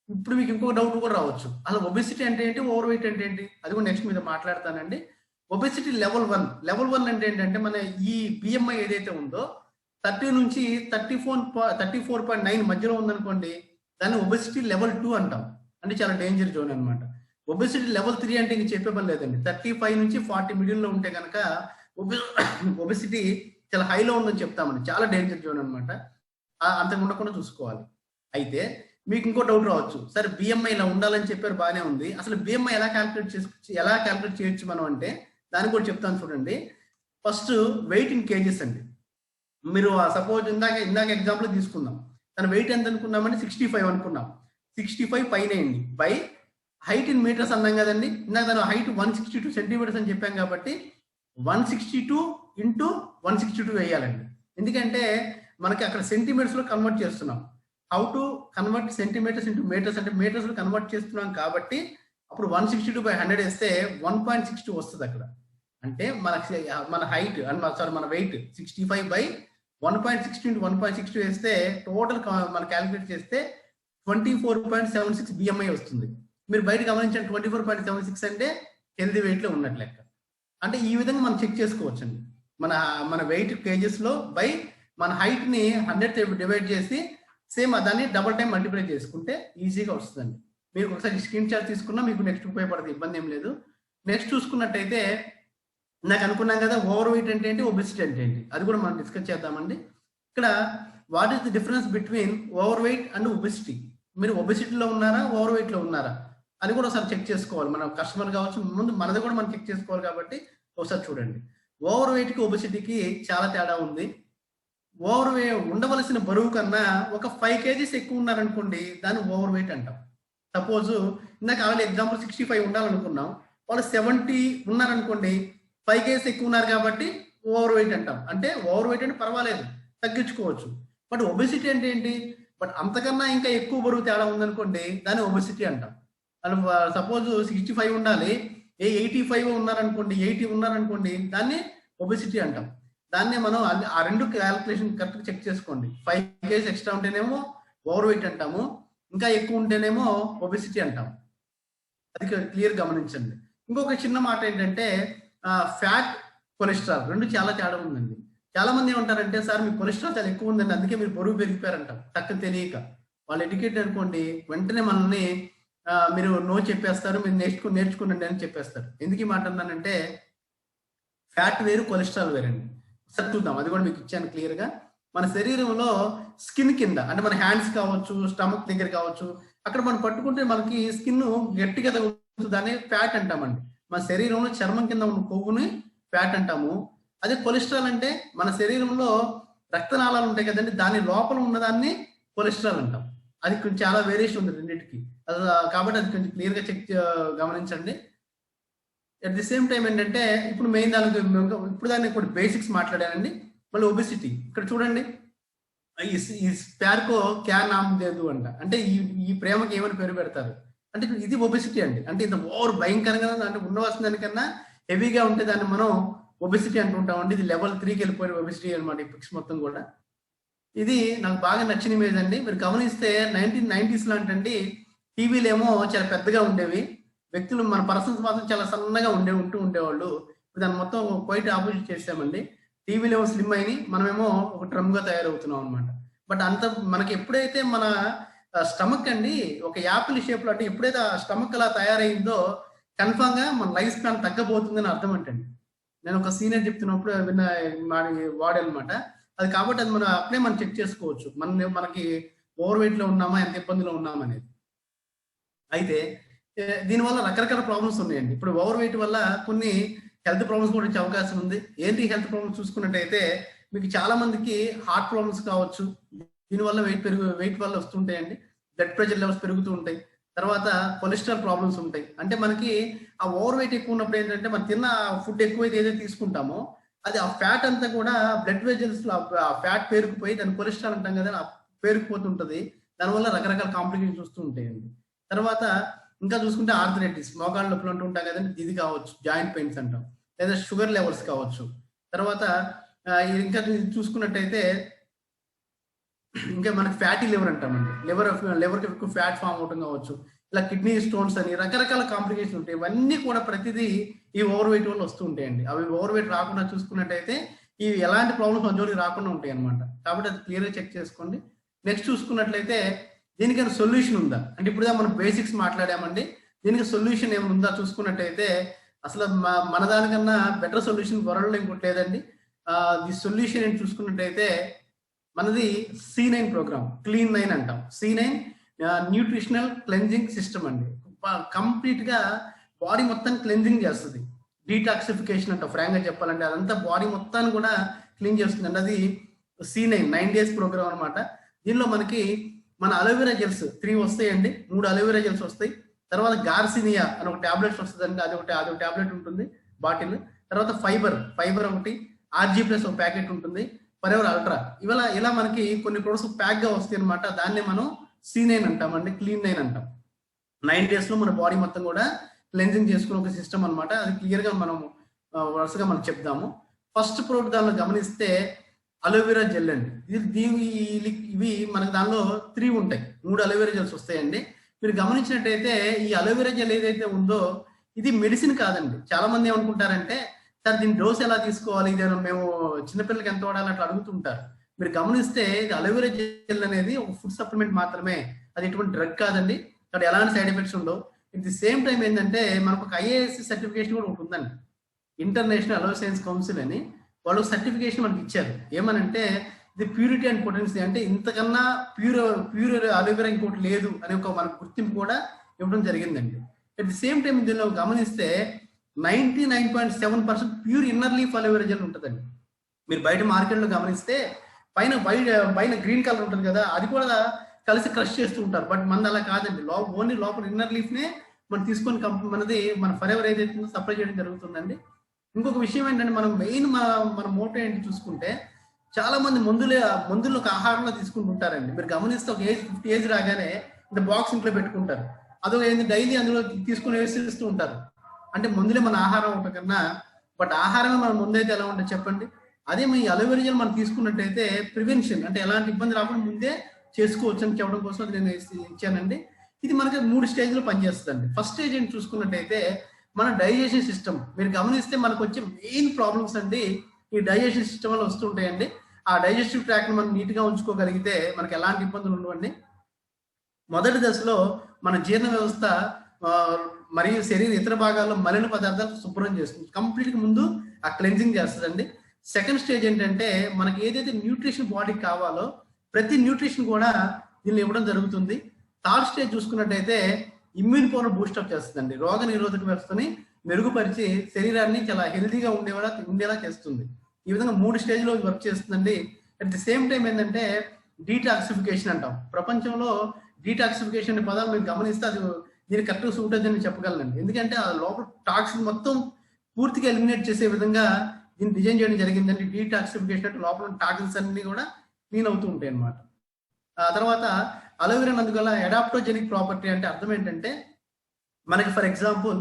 ఇప్పుడు మీకు ఇంకొక డౌట్ కూడా రావచ్చు, అలా ఒబెసిటీ అంటే ఏంటి, ఓవర్ వెయిట్ అంటే ఏంటి? అది కూడా నెక్స్ట్ మీద మాట్లాడతానండి. ఒబెసిటీ లెవెల్ 1 అంటే ఏంటంటే, మన ఈ బిఎంఐ ఏదైతే ఉందో 30 నుంచి 34.9 మధ్యలో ఉందనుకోండి, దాన్ని ఒబెసిటీ లెవెల్ 2 అంటాం. అంటే చాలా డేంజర్ జోన్ అనమాట. ఒబెసిటీ లెవెల్ 3 అంటే ఇంక చెప్పే పని లేదండి. 35 నుంచి 40 మిడిల్లో ఉంటే కనుక ఒబెసిటీ చాలా హైలో ఉందని చెప్తామండి. చాలా డేంజర్ జోన్ అనమాట. అంత ఉండకుండా చూసుకోవాలి. అయితే మీకు ఇంకో డౌట్ రావచ్చు, సరే బిఎంఐ ఇలా ఉండాలని చెప్పారు, బాగానే ఉంది, అసలు బిఎంఐ ఎలా క్యాల్కులేట్ చేయొచ్చు మనం అంటే దానికి కూడా చెప్తాను చూడండి. ఫస్ట్ వెయిట్ ఇన్ కేజెస్ అండి. మీరు సపోజ్ ఇందాక ఎగ్జాంపుల్ తీసుకుందాం. తన వెయిట్ ఎంత అనుకున్నామంటే 65 అనుకున్నాం. 65 పైన బై హైట్ ఇన్ మీటర్స్ అన్నాం కదండి. ఇందాక తన హైట్ 162 సెంటీమీటర్స్ అని చెప్పాం కాబట్టి 162 × 162 వేయాలండి. ఎందుకంటే మనకి అక్కడ సెంటీమీటర్స్ లో కన్వర్ట్ చేస్తున్నాం. How to convert centimetres into metres అంటే మీటర్స్ లో కన్వర్ట్ చేస్తున్నాం కాబట్టి అప్పుడు 162/100 వేస్తే 1.62 వస్తుంది అక్కడ. అంటే మన హైట్ మన వెయిట్ 65/1.60 × 1.62 వేస్తే టోటల్ మనం క్యాలిక్యులేట్ చేస్తే 24.76 బిఎంఐ వస్తుంది. మీరు బయట గమనించండి, 24.76 అంటే హెల్దీ వెయిట్ లో ఉన్నట్లు లెక్క. అంటే ఈ విధంగా మనం చెక్ చేసుకోవచ్చండి. మన వెయిట్ కేజెస్ లో బై మన హైట్ ని 100 డివైడ్ చేసి సేమ్ దాన్ని డబుల్ టైం మల్టిప్లై చేసుకుంటే ఈజీగా వస్తుందండి. మీరు ఒకసారి స్క్రీన్ షాట్ తీసుకున్నా మీకు నెక్స్ట్ ఉపయోగపడుతుంది, ఇబ్బంది ఏం లేదు. నెక్స్ట్ చూసుకున్నట్టయితే నాకు అనుకున్నాం కదా ఓవర్ వెయిట్ అంటే ఏంటి, ఒబెసిటీ అంటే ఏంటి, అది కూడా మనం డిస్కస్ చేద్దామండి. ఇక్కడ what is the difference between over weight and obesity? మీరు ఒబెసిటీలో ఉన్నారా, ఓవర్ వెయిట్లో ఉన్నారా అది కూడా ఒకసారి చెక్ చేసుకోవాలి. మన కస్టమర్ కావచ్చు, ముందు మనది కూడా మనం చెక్ చేసుకోవాలి. కాబట్టి ఒకసారి చూడండి, ఓవర్ వెయిట్కి ఒబెసిటీకి చాలా తేడా ఉంది. ఓవర్ ఉండవలసిన బరువు కన్నా ఒక 5 kgs ఎక్కువ ఉన్నారనుకోండి, దాన్ని ఓవర్ వెయిట్ అంటాం. సపోజ్ ఇందాక ఆల్రెడీ ఎగ్జాంపుల్ 65 ఉండాలనుకున్నాం, వాళ్ళు 70 ఉన్నారనుకోండి, 5 kgs ఎక్కువ ఉన్నారు కాబట్టి ఓవర్ వెయిట్ అంటాం. అంటే ఓవర్ వెయిట్ అంటే పర్వాలేదు, తగ్గించుకోవచ్చు. బట్ ఒబెసిటీ అంటే ఏంటి? బట్ అంతకన్నా ఇంకా ఎక్కువ బరువు తేడా ఉందనుకోండి, దాన్ని ఒబెసిటీ అంటాం. సపోజ్ 65 ఉండాలి, 85 ఉన్నారనుకోండి, 80 ఉన్నారనుకోండి, దాన్ని ఒబెసిటీ అంటాం. దాన్నే మనం ఆ రెండు క్యాలిక్యులేషన్ కరెక్ట్గా చెక్ చేసుకోండి. 5 kgs ఎక్స్ట్రా ఉంటేనేమో ఓవర్ వెయిట్ అంటాము, ఇంకా ఎక్కువ ఉంటేనేమో ఒబెసిటీ అంటాం. అది క్లియర్ గమనించండి. ఇంకొక చిన్న మాట ఏంటంటే, ఫ్యాట్, కొలెస్ట్రాల్ రెండు చాలా తేడా ఉందండి. చాలా మంది ఏమంటారంటే, సార్ మీ కొలెస్ట్రాల్ చాలా ఎక్కువ ఉందండి, అందుకే మీరు బరువు పెరిగిపోయారంటాం. టక్కున తెలియక వాళ్ళు ఎడ్యుకేటెడ్ అనుకోండి, వెంటనే మనల్ని మీరు నో చెప్పేస్తారు, మీరు నేర్చుకునండి అని చెప్పేస్తారు. ఎందుకు ఈ మాట అన్నానంటే, ఫ్యాట్ వేరు, కొలెస్ట్రాల్ వేరండి. చూద్దాం, అది కూడా మీకు ఇచ్చాను క్లియర్ గా. మన శరీరంలో స్కిన్ కింద, అంటే మన హ్యాండ్స్ కావచ్చు, స్టమక్ దగ్గర కావచ్చు, అక్కడ మనం పట్టుకుంటే మనకి స్కిన్ గట్టిగా తగ్గుతుంది, దాన్ని ఫ్యాట్ అంటామండి. మన శరీరంలో చర్మం కింద ఉన్న కొవ్వుని ఫ్యాట్ అంటాము. అదే కొలెస్ట్రాల్ అంటే మన శరీరంలో రక్తనాళాలు ఉంటాయి కదండి, దాని లోపల ఉన్నదాన్ని కొలెస్ట్రాల్ అంటాం. అది కొంచెం చాలా వేరియేషన్ ఉంది రెండింటికి. కాబట్టి అది కొంచెం క్లియర్ గా గమనించండి. అట్ ది సేమ్ టైం ఏంటంటే, ఇప్పుడు మెయిన్ దానికి ఇప్పుడు దాన్ని ఇప్పుడు బేసిక్స్ మాట్లాడానండి. మళ్ళీ ఒబెసిటీ ఇక్కడ చూడండి, ఈ ప్యార్కో క్యా నామ్ లేదు అంట, అంటే ఈ ప్రేమకి ఏమని పేరు పెడతారు అంటే ఇది ఒబెసిటీ అండి. అంటే ఇంత ఓవర్ భయంకరంగా, అంటే ఉండవలసిన దానికన్నా హెవీగా ఉంటే దాన్ని మనం ఒబెసిటీ అంటుంటామండి. ఇది లెవెల్ 3కి వెళ్ళిపోయిన ఒబెసిటీ అనమాట ఈ పిక్స్ మొత్తం కూడా. ఇది నాకు బాగా నచ్చిన ఇమేజ్ అండి. మీరు గమనిస్తే 1990s లాంటి టీవీలు ఏమో చాలా పెద్దగా ఉండేవి, వ్యక్తులు మన పర్సన్స్ మాత్రం చాలా సన్నగా ఉండేవాళ్ళు. ఇప్పుడు దాన్ని మొత్తం క్వైట్ ఆపోజిట్ చేసామండి. టీవీలు ఏమో స్లిమ్ అయినాయి, మనమేమో ఒక డ్రమ్ గా తయారవుతున్నాం అనమాట. బట్ అంత మనకి ఎప్పుడైతే మన స్టమక్ అండి ఒక యాపిల్ షేప్ లో, అంటే ఎప్పుడైతే ఆ స్టమక్ అలా తయారైందో కన్ఫామ్ గా మన లైఫ్ స్పాన్ తగ్గబోతుందని అర్థం అంటండి. నేను ఒక సీనియర్ చెప్తున్నప్పుడు విన్న వాడనమాట అది. కాబట్టి అది మనం అప్పుడే మనం చెక్ చేసుకోవచ్చు, మనకి ఓవర్ వెయిట్ లో ఉన్నామా, ఎంత ఇబ్బందిలో ఉన్నామా అనేది. అయితే దీనివల్ల రకరకాల ప్రాబ్లమ్స్ ఉన్నాయండి. ఇప్పుడు ఓవర్ వెయిట్ వల్ల కొన్ని హెల్త్ ప్రాబ్లమ్స్ కూడా వచ్చే అవకాశం ఉంది. ఏంటి హెల్త్ ప్రాబ్లమ్స్ చూసుకున్నట్టయితే, మీకు చాలా మందికి హార్ట్ ప్రాబ్లమ్స్ కావచ్చు, దీనివల్ల వెయిట్ వల్ల వస్తుంటాయండి. బ్లడ్ ప్రెషర్ లెవెల్స్ పెరుగుతూ ఉంటాయి. తర్వాత కొలెస్ట్రాల్ ప్రాబ్లమ్స్ ఉంటాయి. అంటే మనకి ఆ ఓవర్ వెయిట్ ఎక్కువ ఉన్నప్పుడు ఏంటంటే, మనం తిన్న ఫుడ్ ఎక్కువైతే ఏదైతే తీసుకుంటామో అది ఆ ఫ్యాట్ అంతా కూడా బ్లడ్ వెజల్స్ లో ఆ ఫ్యాట్ పేరుకుపోయి దాన్ని కొలెస్ట్రాల్ అంటాం కదా, పేరుకుపోతుంటది. దానివల్ల రకరకాల కాంప్లికేషన్స్ వస్తూ ఉంటాయండి. తర్వాత ఇంకా చూసుకుంటే ఆర్థరైటిస్, మోకాళ్ళ నొప్పులు అంటూ ఉంటాం కదండి, ఇది కావచ్చు, జాయింట్ పెయిన్స్ అంటాం, లేదా షుగర్ లెవెల్స్ కావచ్చు. తర్వాత ఇంకా చూసుకున్నట్టయితే ఇంకా మనకి ఫ్యాటీ లివర్ అంటామండి, లివర్కి ఎక్కువ ఫ్యాట్ ఫామ్ అవటం కావచ్చు, ఇలా కిడ్నీ స్టోన్స్ అని రకరకాల కాంప్లికేషన్ ఉంటాయి. ఇవన్నీ కూడా ప్రతిదీ ఈ ఓవర్ వెయిట్ వల్ల వస్తూ ఉంటాయండి. అవి ఓవర్ వెయిట్ రాకుండా చూసుకున్నట్టయితే ఇవి ఎలాంటి ప్రాబ్లమ్స్ మన జోలికి రాకుండా ఉంటాయి అనమాట. కాబట్టి అది క్లియర్గా చెక్ చేసుకోండి. నెక్స్ట్ చూసుకున్నట్లయితే దీనికైనా సొల్యూషన్ ఉందా అంటే, ఇప్పుడు మనం బేసిక్స్ మాట్లాడామండి, దీనికి సొల్యూషన్ ఏమైనా ఉందా చూసుకున్నట్టయితే అసలు మన దానికన్నా బెటర్ సొల్యూషన్ వరల్డ్లో ఇంకోటి లేదండి. ది సొల్యూషన్ ఏంటి చూసుకున్నట్టయితే మనది C9 ప్రోగ్రామ్, క్లీన్ 9 అంటాం. C9 న్యూట్రిషనల్ క్లెన్జింగ్ సిస్టమ్ అండి. కంప్లీట్ గా బాడీ మొత్తం క్లెన్జింగ్ చేస్తుంది, డీటాక్సిఫికేషన్ అంటాం ఫ్రాంక్ గా చెప్పాలంటే. అదంతా బాడీ మొత్తాన్ని కూడా క్లీన్ చేస్తుంది అండి. అది C9 9 days ప్రోగ్రామ్ అనమాట. దీనిలో మనకి మన అలోవెరా జెల్స్ 3 వస్తాయండి, 3 అలోవెరా జెల్స్ వస్తాయి. తర్వాత గార్సినియా అని ఒక టాబ్లెట్స్ వస్తుంది అండి, అదొక టాబ్లెట్ ఉంటుంది బాటిల్. తర్వాత ఫైబర్ ఒకటి, RG+ ఒక ప్యాకెట్ ఉంటుంది, ఫరెవర్ అల్ట్రా. ఇలా మనకి కొన్ని ప్రొడక్ట్స్ ప్యాక్ గా వస్తాయి అనమాట. దాన్ని మనం C9 అంటామండి, క్లీన్ 9 అంటాం. 9 days లో మన బాడీ మొత్తం కూడా క్లెన్జింగ్ చేసుకునే ఒక సిస్టమ్ అనమాట. అది క్లియర్ గా మనం వరుసగా మనం చెప్దాము. ఫస్ట్ ప్రోడక్ట్ దానిలో గమనిస్తే అలోవెరా జెల్ అండి. ఇవి మనకి దానిలో 3 ఉంటాయి, 3 అలోవెరా జెల్స్ వస్తాయండి. మీరు గమనించినట్టయితే ఈ అలోవెరా జెల్ ఏదైతే ఉందో ఇది మెడిసిన్ కాదండి. చాలా మంది ఏమనుకుంటారంటే, సార్ దీని డోస్ ఎలా తీసుకోవాలి, ఇది మేము చిన్నపిల్లలకి ఎంత వాడాలి అట్లా అడుగుతుంటారు. మీరు గమనిస్తే ఇది అలోవెరా జెల్ అనేది ఒక ఫుడ్ సప్లిమెంట్ మాత్రమే, అది ఎటువంటి డ్రగ్ కాదండి. అక్కడ ఎలాంటి సైడ్ ఎఫెక్ట్స్ ఉండవు. ఇట్ ది సేమ్ టైం ఏంటంటే మనకు ఒక IASC సర్టిఫికేషన్ కూడా ఒకటి ఉందండి. ఇంటర్నేషనల్ అలో సైన్స్ కౌన్సిల్ అని వాళ్ళు సర్టిఫికేషన్ మనకి ఇచ్చారు. ఏమనంటే ఇది ప్యూరిటీ అండ్ పొటెన్సీ, అంటే ఇంతకన్నా ప్యూర్ అలోవెరా ఇంకోటి లేదు అనే ఒక మనకు గుర్తింపు కూడా ఇవ్వడం జరిగిందండి. అట్ ది సేమ్ టైం దీనిలో గమనిస్తే 99.7% pure inner leaf aloe vera gel ఉంటుందండి. మీరు బయట మార్కెట్లో గమనిస్తే పైన గ్రీన్ కలర్ ఉంటుంది కదా, అది కూడా కలిసి క్రష్ చేస్తూ ఉంటారు. బట్ మనది అలా కాదండి. ఓన్లీ లోపల ఇన్నర్ లీఫ్ నే మనం తీసుకొని మన ఫరెవర్ ఏదైతే సప్లై చేయడం జరుగుతుందండి. ఇంకొక విషయం ఏంటంటే మనం మెయిన్ మన మోటో ఏంటి చూసుకుంటే, చాలా మంది మందులు ఒక ఆహారంలో తీసుకుంటుంటారండి. మీరు గమనిస్తే ఒక 50 ఏజ్ రాగానే ఇంత బాక్స్ ఇంట్లో పెట్టుకుంటారు. అదొక డైలీ అందులో తీసుకుని వేసిస్తూ ఉంటారు. అంటే మందులే మన ఆహారం ఒకటి కన్నా, బట్ ఆహారమే మన ముందైతే ఎలా ఉంటుంది చెప్పండి. అదే మీ అలోవెరా జెల్ మనం తీసుకున్నట్టయితే ప్రివెన్షన్, అంటే ఎలాంటి ఇబ్బంది రాకుండా ముందే చేసుకోవచ్చు అని చెప్పడం కోసం అది నేను ఇచ్చానండి. ఇది మనకి 3 స్టేజ్లో పనిచేస్తుందండి. ఫస్ట్ స్టేజ్ ఏంటి చూసుకున్నట్టయితే మన డైజెషన్ సిస్టమ్. మీరు గమనిస్తే మనకు వచ్చే మెయిన్ ప్రాబ్లమ్స్ అండి ఈ డైజెషన్ సిస్టమ్ వల్ల వస్తుంటాయండి. ఆ డైజెస్టివ్ ట్రాక్ని మనం నీట్గా ఉంచుకోగలిగితే మనకి ఎలాంటి ఇబ్బందులు ఉండవండి. మొదటి దశలో మన జీర్ణ వ్యవస్థ మరియు శరీర ఇతర భాగాల్లో మలిన పదార్థాలు శుభ్రం చేస్తుంది. కంప్లీట్గా ముందు ఆ క్లెన్జింగ్ చేస్తుందండి. సెకండ్ స్టేజ్ ఏంటంటే మనకి ఏదైతే న్యూట్రిషన్ బాడీకి కావాలో ప్రతి న్యూట్రిషన్ కూడా దీన్ని ఇవ్వడం జరుగుతుంది. థర్డ్ స్టేజ్ చూసుకున్నట్టయితే ఇమ్యూన్ పవర్ బూస్టప్ చేస్తుందండి. రోగ నిరోధక వ్యవస్థని మెరుగుపరిచి శరీరాన్ని చాలా హెల్తీగా ఉండేలా చేస్తుంది. ఈ విధంగా 3 స్టేజ్లో వర్క్ చేస్తుందండి. అట్ ది సేమ్ టైం ఏంటంటే డీటాక్సిఫికేషన్ అంటాం. ప్రపంచంలో డీటాక్సిఫికేషన్ అనే పదాలు మీరు గమనిస్తే అది దీనికి కరెక్ట్గా సూట్ అవుతుందని చెప్పగలను. ఎందుకంటే ఆ లోపల టాక్సిన్ మొత్తం పూర్తిగా ఎలిమినేట్ చేసే విధంగా దీన్ని డిజైన్ చేయడం జరిగిందండి. డీటాక్సిఫికేషన్ అంటే లోపల టాక్సిన్స్ అన్ని కూడా క్లీన్ అవుతూ ఉంటాయి అన్నమాట. ఆ తర్వాత అలోవెరా అందువల్ల అడాప్టోజెనిక్ ప్రాపర్టీ అంటే అర్థం ఏంటంటే, మనకి ఫర్ ఎగ్జాంపుల్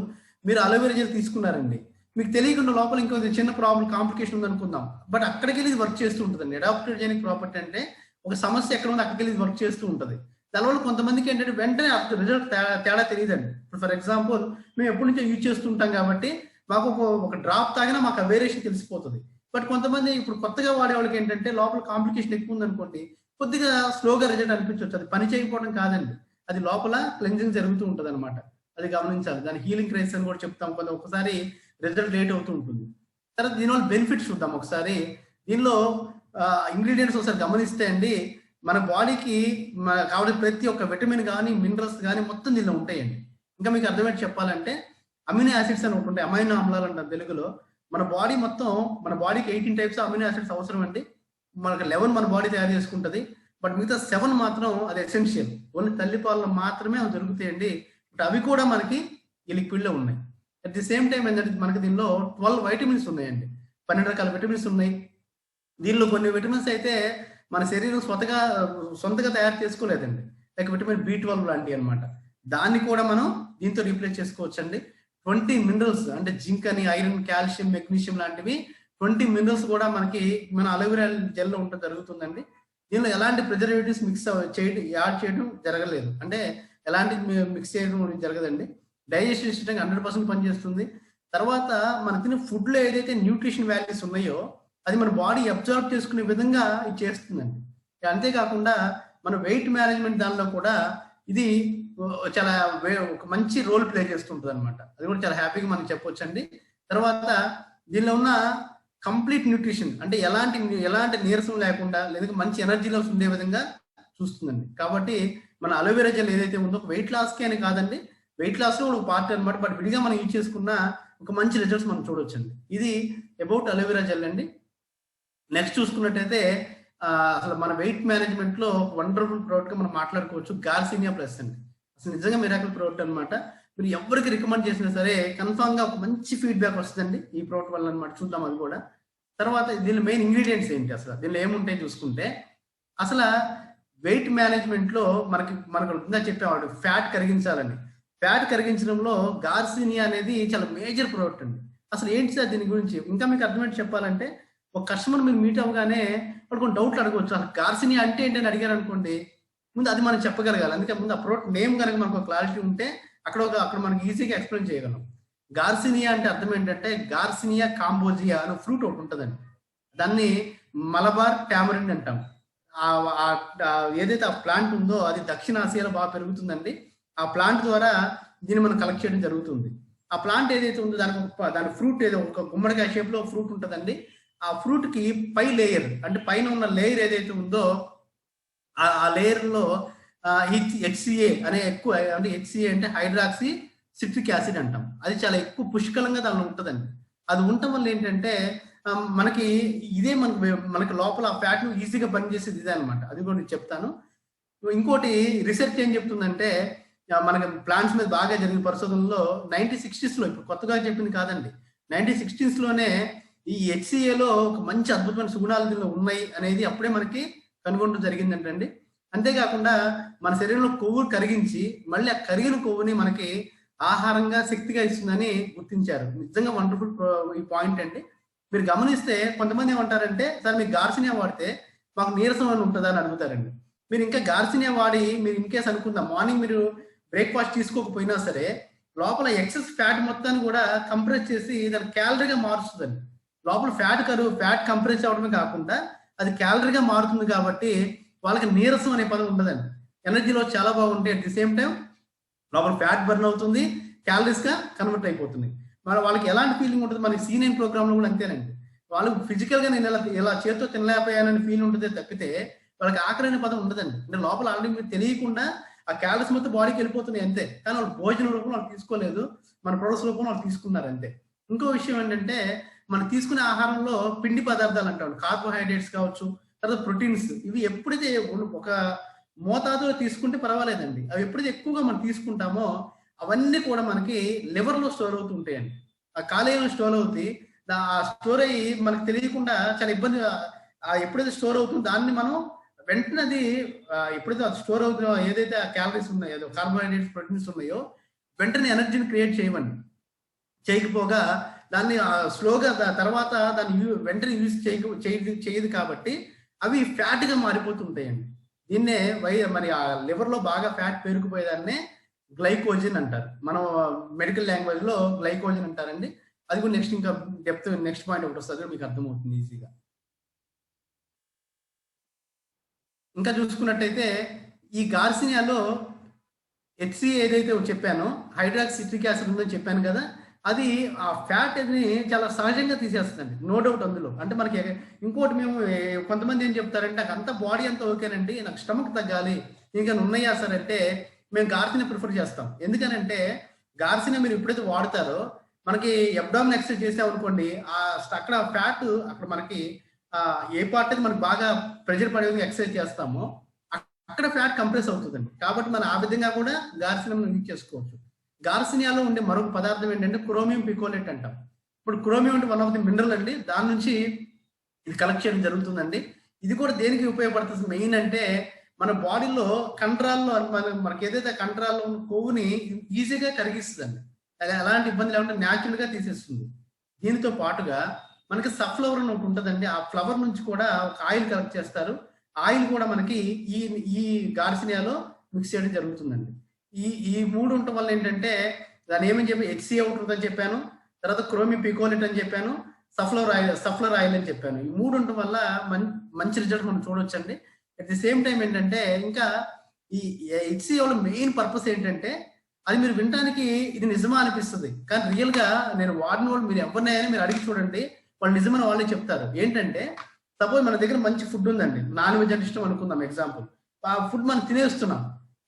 మీరు అలోవెరా జెల్ తీసుకున్నారండి, మీకు తెలియకుండా లోపల ఇంకో చిన్న కాంప్లికేషన్ ఉంది అనుకుందాం, బట్ అక్కడికి వెళ్ళి వర్క్ చేస్తూ ఉంటుందండి. అడాప్టోజెనిక్ ప్రాపర్టీ అంటే ఒక సమస్య ఎక్కడ ఉంది అక్కడికి వెళ్ళి వర్క్ చేస్తూ ఉంటుంది. దానివల్ల కొంతమందికి ఏంటంటే వెంటనే రిజల్ట్ తేడా తెలియదండి. ఇప్పుడు ఫర్ ఎగ్జాంపుల్ మేము ఎప్పటి నుంచో యూజ్ చేస్తుంటాం కాబట్టి మాకు ఒక డ్రాప్ తాగినా మాకు ఆ వేరియేషన్ తెలిసిపోతుంది. బట్ కొంతమంది ఇప్పుడు కొత్తగా వాడే వాళ్ళకి ఏంటంటే లోపల కాంప్లికేషన్ ఎక్కువ ఉంది అనుకోండి, కొద్దిగా స్లోగా రిజల్ట్ అనిపించవచ్చు. అది పని చేయకపోవడం కాదండి, అది లోపల క్లెన్జింగ్ జరుగుతూ ఉంటుంది అనమాట. అది గమనించాలి. దాని హీలింగ్ క్రైసిస్ అని కూడా చెప్తాం. ఒకసారి రిజల్ట్ లేట్ అవుతూ ఉంటుంది. తర్వాత దీనివల్ల బెనిఫిట్స్ చూద్దాం ఒకసారి. దీనిలో ఇంగ్రీడియంట్స్ ఒకసారి గమనిస్తే అండి, మన బాడీకి కావాల్సిన ప్రతి ఒక్క విటమిన్ కానీ మినరల్స్ కానీ మొత్తం దీనిలో ఉంటాయండి. ఇంకా మీకు అర్థమేంటి చెప్పాలంటే అమినో యాసిడ్స్ అని ఒకటి ఉంటాయి, అమైనో ఆమ్లాలు అంటారు తెలుగులో. మన బాడీకి 18 టైప్స్ అమినో యాసిడ్స్ అవసరం అండి. మనకు 11 మన బాడీ తయారు చేసుకుంటుంది. బట్ మిగతా 7 మాత్రం అది ఎసెన్షియల్. ఓన్లీ తల్లిపాలలో మాత్రమే అవి దొరుకుతాయండి. బట్ అవి కూడా మనకి ఈ లిక్విడ్ లో ఉన్నాయి. అట్ ది సేమ్ టైం ఏంటంటే మనకి దీనిలో 12 వైటమిన్స్ ఉన్నాయండి. 12 రకాల విటమిన్స్ ఉన్నాయి. దీనిలో కొన్ని విటమిన్స్ అయితే మన శరీరం సొంతగా తయారు చేసుకోలేదండి. లైక్ విటమిన్ B12 లాంటివి అనమాట. దాన్ని కూడా మనం దీంతో రీప్లేస్ చేసుకోవచ్చండి. 20 మినరల్స్ అంటే జింక్ అని, ఐరన్, కాల్షియం, మెగ్నీషియం లాంటివి 20 మినరల్స్ కూడా మనకి మన అలోవెరా జెల్ లో ఉండడం జరుగుతుందండి. దీనిలో ఎలాంటి ప్రిజర్వేటివ్స్ యాడ్ చేయడం జరగలేదు, అంటే ఎలాంటి మిక్స్ చేయడం జరగదండి. డైజెషన్ సిస్టమ్ 100% పనిచేస్తుంది. తర్వాత మన తినే ఫుడ్ లో ఏదైతే న్యూట్రిషన్ వాల్యూస్ ఉన్నాయో అది మన బాడీ అబ్జర్వ్ చేసుకునే విధంగా ఇది చేస్తుందండి. అంతేకాకుండా మన వెయిట్ మేనేజ్మెంట్ దానిలో కూడా ఇది చాలా ఒక మంచి రోల్ ప్లే చేస్తుంటుంది అనమాట. అది కూడా చాలా హ్యాపీగా మనం చెప్పొచ్చు అండి. తర్వాత దీనిలో ఉన్న కంప్లీట్ న్యూట్రిషన్ అంటే ఎలాంటి నీరసం లేకుండా లేదా మంచి ఎనర్జీ లెవెల్స్ ఉండే విధంగా చూస్తుందండి. కాబట్టి మన అలోవెరా జెల్ ఏదైతే ఉందో వెయిట్ లాస్కి అని కాదండి, వెయిట్ లాస్ లో ఒక పార్ట్ అనమాట. బట్ విడిగా మనం యూజ్ చేసుకున్న ఒక మంచి రిజల్ట్స్ మనం చూడొచ్చండి. ఇది అబౌట్ అలోవెరా జెల్ అండి. నెక్స్ట్ చూసుకున్నట్టయితే అసలు మన వెయిట్ మేనేజ్మెంట్ లో వండర్ఫుల్ ప్రోడక్ట్ గా మనం మాట్లాడుకోవచ్చు గార్సినియా ప్లస్ అండి. అసలు నిజంగా మిరాకిల్ ప్రోడక్ట్ అనమాట. మీరు ఎవరికి రికమెండ్ చేసినా సరే కన్ఫామ్ గా ఒక మంచి ఫీడ్బ్యాక్ వస్తుందండి ఈ ప్రోడక్ట్ వల్ల అనమాట. చూద్దాం అది కూడా. తర్వాత దీనిలో మెయిన్ ఇంగ్రీడియంట్స్ ఏంటి, అసలు దీనిలో ఏముంటాయి చూసుకుంటే, అసలు వెయిట్ మేనేజ్మెంట్ లో మనకు ఉందా చెప్పేవాడు ఫ్యాట్ కరిగించాలని. ఫ్యాట్ కరిగించడంలో గార్సినియా అనేది చాలా మేజర్ ప్రోడక్ట్ అండి. అసలు ఏంటి సార్ దీని గురించి ఇంకా మీకు అర్థమైతే చెప్పాలంటే, ఒక కస్టమర్ మీరు మీట్ అవ్వగానే వాళ్ళు కొన్ని డౌట్లు అడగవచ్చు. అసలు గార్సినియా అంటే ఏంటని అడిగారు అనుకోండి, ముందు అది మనం చెప్పగలగాలి. అందుకే ముందు ఆ ప్రోడక్ట్ నేమ్ కనుక మనకు క్లారిటీ ఉంటే అక్కడ మనకి ఈజీగా ఎక్స్ప్లెయిన్ చేయగలం. గార్సినియా అంటే అర్థం ఏంటంటే గార్సినియా కాంబోజియా అనే ఫ్రూట్ ఒకటి ఉంటుందండి. దాన్ని మలబార్ టామరిన్ అంటాం. ఏదైతే ఆ ప్లాంట్ ఉందో అది దక్షిణ ఆసియాలో బాగా పెరుగుతుందండి. ఆ ప్లాంట్ ద్వారా దీన్ని మనం కలెక్ట్ చేయడం జరుగుతుంది. ఆ ప్లాంట్ ఏదైతే ఉందో దాని ఫ్రూట్ ఏదో ఒక గుమ్మడికాయ షేప్ లో ఫ్రూట్ ఉంటుందండి. ఆ ఫ్రూట్ కి పై లేయర్ అంటే పైన ఉన్న లేయర్ ఏదైతే ఉందో ఆ లేయర్ లో హెచ్సిఏ అనే ఎక్కువ, అంటే హెచ్సిఏ అంటే హైడ్రాక్సీ సిట్రిక్ యాసిడ్ అంటాం. అది చాలా ఎక్కువ పుష్కలంగా దానిలో ఉంటుందండి. అది ఉండటం వల్ల ఏంటంటే మనకి ఇదే మనకి లోపల ఆ ఫ్యాట్ ను ఈజీగా బర్న్ చేసేది ఇదే అనమాట. అది కూడా నేను చెప్తాను. ఇంకోటి రిసెర్చ్ ఏం చెప్తుందంటే మనకి ప్లాంట్స్ మీద బాగా జరిగిన పరిశోధనలో 1960s లో, ఇప్పుడు కొత్తగా చెప్పింది కాదండి, 1960s లోనే ఈ హెచ్సిఏలో ఒక మంచి అద్భుతమైన సుగుణాలు దీనిలో ఉన్నాయి అనేది అప్పుడే మనకి కనుగొనడం జరిగిందంటండి. అంతేకాకుండా మన శరీరంలో కొవ్వు కరిగించి మళ్ళీ ఆ కరిగిన కొవ్వుని మనకి ఆహారంగా శక్తిగా ఇస్తుందని గుర్తించారు. నిజంగా వండర్ఫుల్ ఈ పాయింట్ అండి. మీరు గమనిస్తే కొంతమంది ఏమంటారంటే, సార్ మీరు గార్సినియా వాడితే మాకు నీరసం అని ఉంటుందా అని అడుగుతారండి. మీరు ఇంకా గార్సినియా వాడి మీరు ఇన్ కేస్ అనుకుందాం మార్నింగ్ మీరు బ్రేక్ఫాస్ట్ తీసుకోకపోయినా సరే లోపల ఎక్సెస్ ఫ్యాట్ మొత్తాన్ని కూడా కంప్రెస్ చేసి దాన్ని క్యాలరీగా మారుస్తుందండి. లోపల ఫ్యాట్ కంప్రెస్ అవడమే కాకుండా అది క్యాలరీగా మారుతుంది కాబట్టి వాళ్ళకి నీరసం అనే పదం ఉండదండి. ఎనర్జీలో చాలా బాగుంటాయి. అట్ ది సేమ్ టైం లోపల ఫ్యాట్ బర్న్ అవుతుంది, క్యాలరీస్ గా కన్వర్ట్ అయిపోతుంది. వాళ్ళకి ఎలాంటి ఫీలింగ్ ఉంటుంది, మనకి C9 ప్రోగ్రామ్ లో కూడా అంతేనండి. వాళ్ళు ఫిజికల్ గా నేను ఇలా చేతితో తినలేకపోయానని ఫీల్ ఉంటుంది తప్పితే వాళ్ళకి ఆకలి అనే పదం ఉండదండి. అంటే లోపల ఆల్రెడీ మీకు తెలియకుండా ఆ క్యాలరీస్ మొత్తం బాడీకి వెళ్ళిపోతున్నాయి అంతే. కానీ వాళ్ళు భోజనం రూపంలో వాళ్ళు తీసుకోలేదు, మన ప్రొడక్ట్స్ రూపంలో వాళ్ళు తీసుకున్నారు అంతే. ఇంకో విషయం ఏంటంటే మనం తీసుకునే ఆహారంలో పిండి పదార్థాలు అంటాం, కార్బోహైడ్రేట్స్ కావచ్చు, తర్వాత ప్రోటీన్స్, ఇవి ఎప్పుడైతే ఒక మోతాదులో తీసుకుంటే పర్వాలేదండి. అవి ఎప్పుడైతే ఎక్కువగా మనం తీసుకుంటామో అవన్నీ కూడా మనకి లివర్ లో స్టోర్ అవుతూ ఉంటాయండి. ఆ కాలేయంలో స్టోర్ అవుతాయి. ఆ స్టోర్ అయ్యి మనకు తెలియకుండా చాలా ఇబ్బంది. ఎప్పుడైతే స్టోర్ అవుతుందో దాన్ని మనం వెంటనే అది ఎప్పుడైతే స్టోర్ అవుతుందో ఏదైతే ఆ క్యాలరీస్ ఉన్నాయో, కార్బోహైడ్రేట్స్, ప్రోటీన్స్ ఉన్నాయో వెంటనే ఎనర్జీని క్రియేట్ చేయకపోగా దాన్ని స్లోగా తర్వాత దాన్ని వెంటనే యూజ్ చేయదు కాబట్టి అవి ఫ్యాట్ గా మారిపోతుంటాయండి. దీన్నే మరి ఆ లివర్ లో బాగా ఫ్యాట్ పేరుకుపోయేదాన్నే గ్లైకోజన్ అంటారు. మనం మెడికల్ లాంగ్వేజ్ లో గ్లైకోజన్ అంటారండి. అది కూడా ఇంకా నెక్స్ట్ పాయింట్ ఒకటి వస్తుంది, మీకు అర్థమవుతుంది ఈజీగా. ఇంకా చూసుకున్నట్టయితే ఈ గార్సినియాలో హెచ్సిఏ ఏదైతే చెప్పానో హైడ్రాక్సీ సిట్రిక్ యాసిడ్ ఉందని చెప్పాను కదా, అది ఆ ఫ్యాట్ అని చాలా సహజంగా తీసేస్తుందండి, నో డౌట్ అందులో. అంటే మనకి ఇంకోటి మేము కొంతమంది ఏం చెప్తారంటే నాకు అంత బాడీ అంతా ఓకేనండి, నాకు స్టమక్ తగ్గాలి, ఇంకా ఉన్నాయా సార్ అంటే మేము గార్సినియా ప్రిఫర్ చేస్తాం. ఎందుకనంటే గార్సినియా మీరు ఎప్పుడైతే వాడతారో మనకి అబ్డామినల్ ఎక్సర్సైజ్ చేసామనుకోండి, అక్కడ ఫ్యాట్ అక్కడ మనకి ఏ పార్ట్ అయితే మనకి బాగా ప్రెషర్ పడే విధంగా ఎక్సర్సైజ్ చేస్తామో అక్కడ ఫ్యాట్ కంప్రెస్ అవుతుందండి. కాబట్టి మనం ఆ విధంగా కూడా గార్సినియా యూజ్ చేసుకోవచ్చు. గార్సినియాలో ఉండే మరొక పదార్థం ఏంటంటే క్రోమియం పికోలేట్ అంటాం. ఇప్పుడు క్రోమియం అంటే వన్ ఆఫ్ ది మినరల్ అండి, దాని నుంచి ఇది కలెక్ట్ చేయడం జరుగుతుందండి. ఇది కూడా దేనికి ఉపయోగపడుతుంది మెయిన్ అంటే మన బాడీలో కండరాల్లో మనకి ఏదైతే కండరాల్లో ఉన్న కొవ్వుని ఈజీగా కరిగిస్తుందండి. ఎలాంటి ఇబ్బంది లేకుండా న్యాచురల్ గా తీసేస్తుంది. దీనితో పాటుగా మనకి సఫ్లవర్ అని ఒకటి ఉంటుందండి. ఆ ఫ్లవర్ నుంచి కూడా ఒక ఆయిల్ కలెక్ట్ చేస్తారు. ఆయిల్ కూడా మనకి ఈ గార్సినియాలో మిక్స్ చేయడం జరుగుతుందండి. ఈ మూడు ఉండటం వల్ల ఏంటంటే దాని ఏమని చెప్పి హెచ్సిఏ ఒకటి ఉంటుందని చెప్పాను, తర్వాత క్రోమియం పికోలేట్ అని చెప్పాను, సఫ్లర్ ఆయిల్ అని చెప్పాను. ఈ మూడు ఉండటం వల్ల మంచి రిజల్ట్ మనం చూడొచ్చండి. అట్ ది సేమ్ టైం ఏంటంటే ఇంకా ఈ హెచ్సిఏలో మెయిన్ పర్పస్ ఏంటంటే అది మీరు వినడానికి ఇది నిజమా అనిపిస్తుంది, కానీ రియల్ గా నేను వాడిన వాళ్ళు మీరు ఎవరినైనా మీరు అడిగి చూడండి, వాళ్ళు నిజమని వాళ్ళే చెప్తారు. ఏంటంటే సపోజ్ మన దగ్గర మంచి ఫుడ్ ఉందండి, నాన్ వెజ్ అంటే ఇష్టం అనుకుందాం ఎగ్జాంపుల్, ఆ ఫుడ్ మనం తినేస్తున్నాం,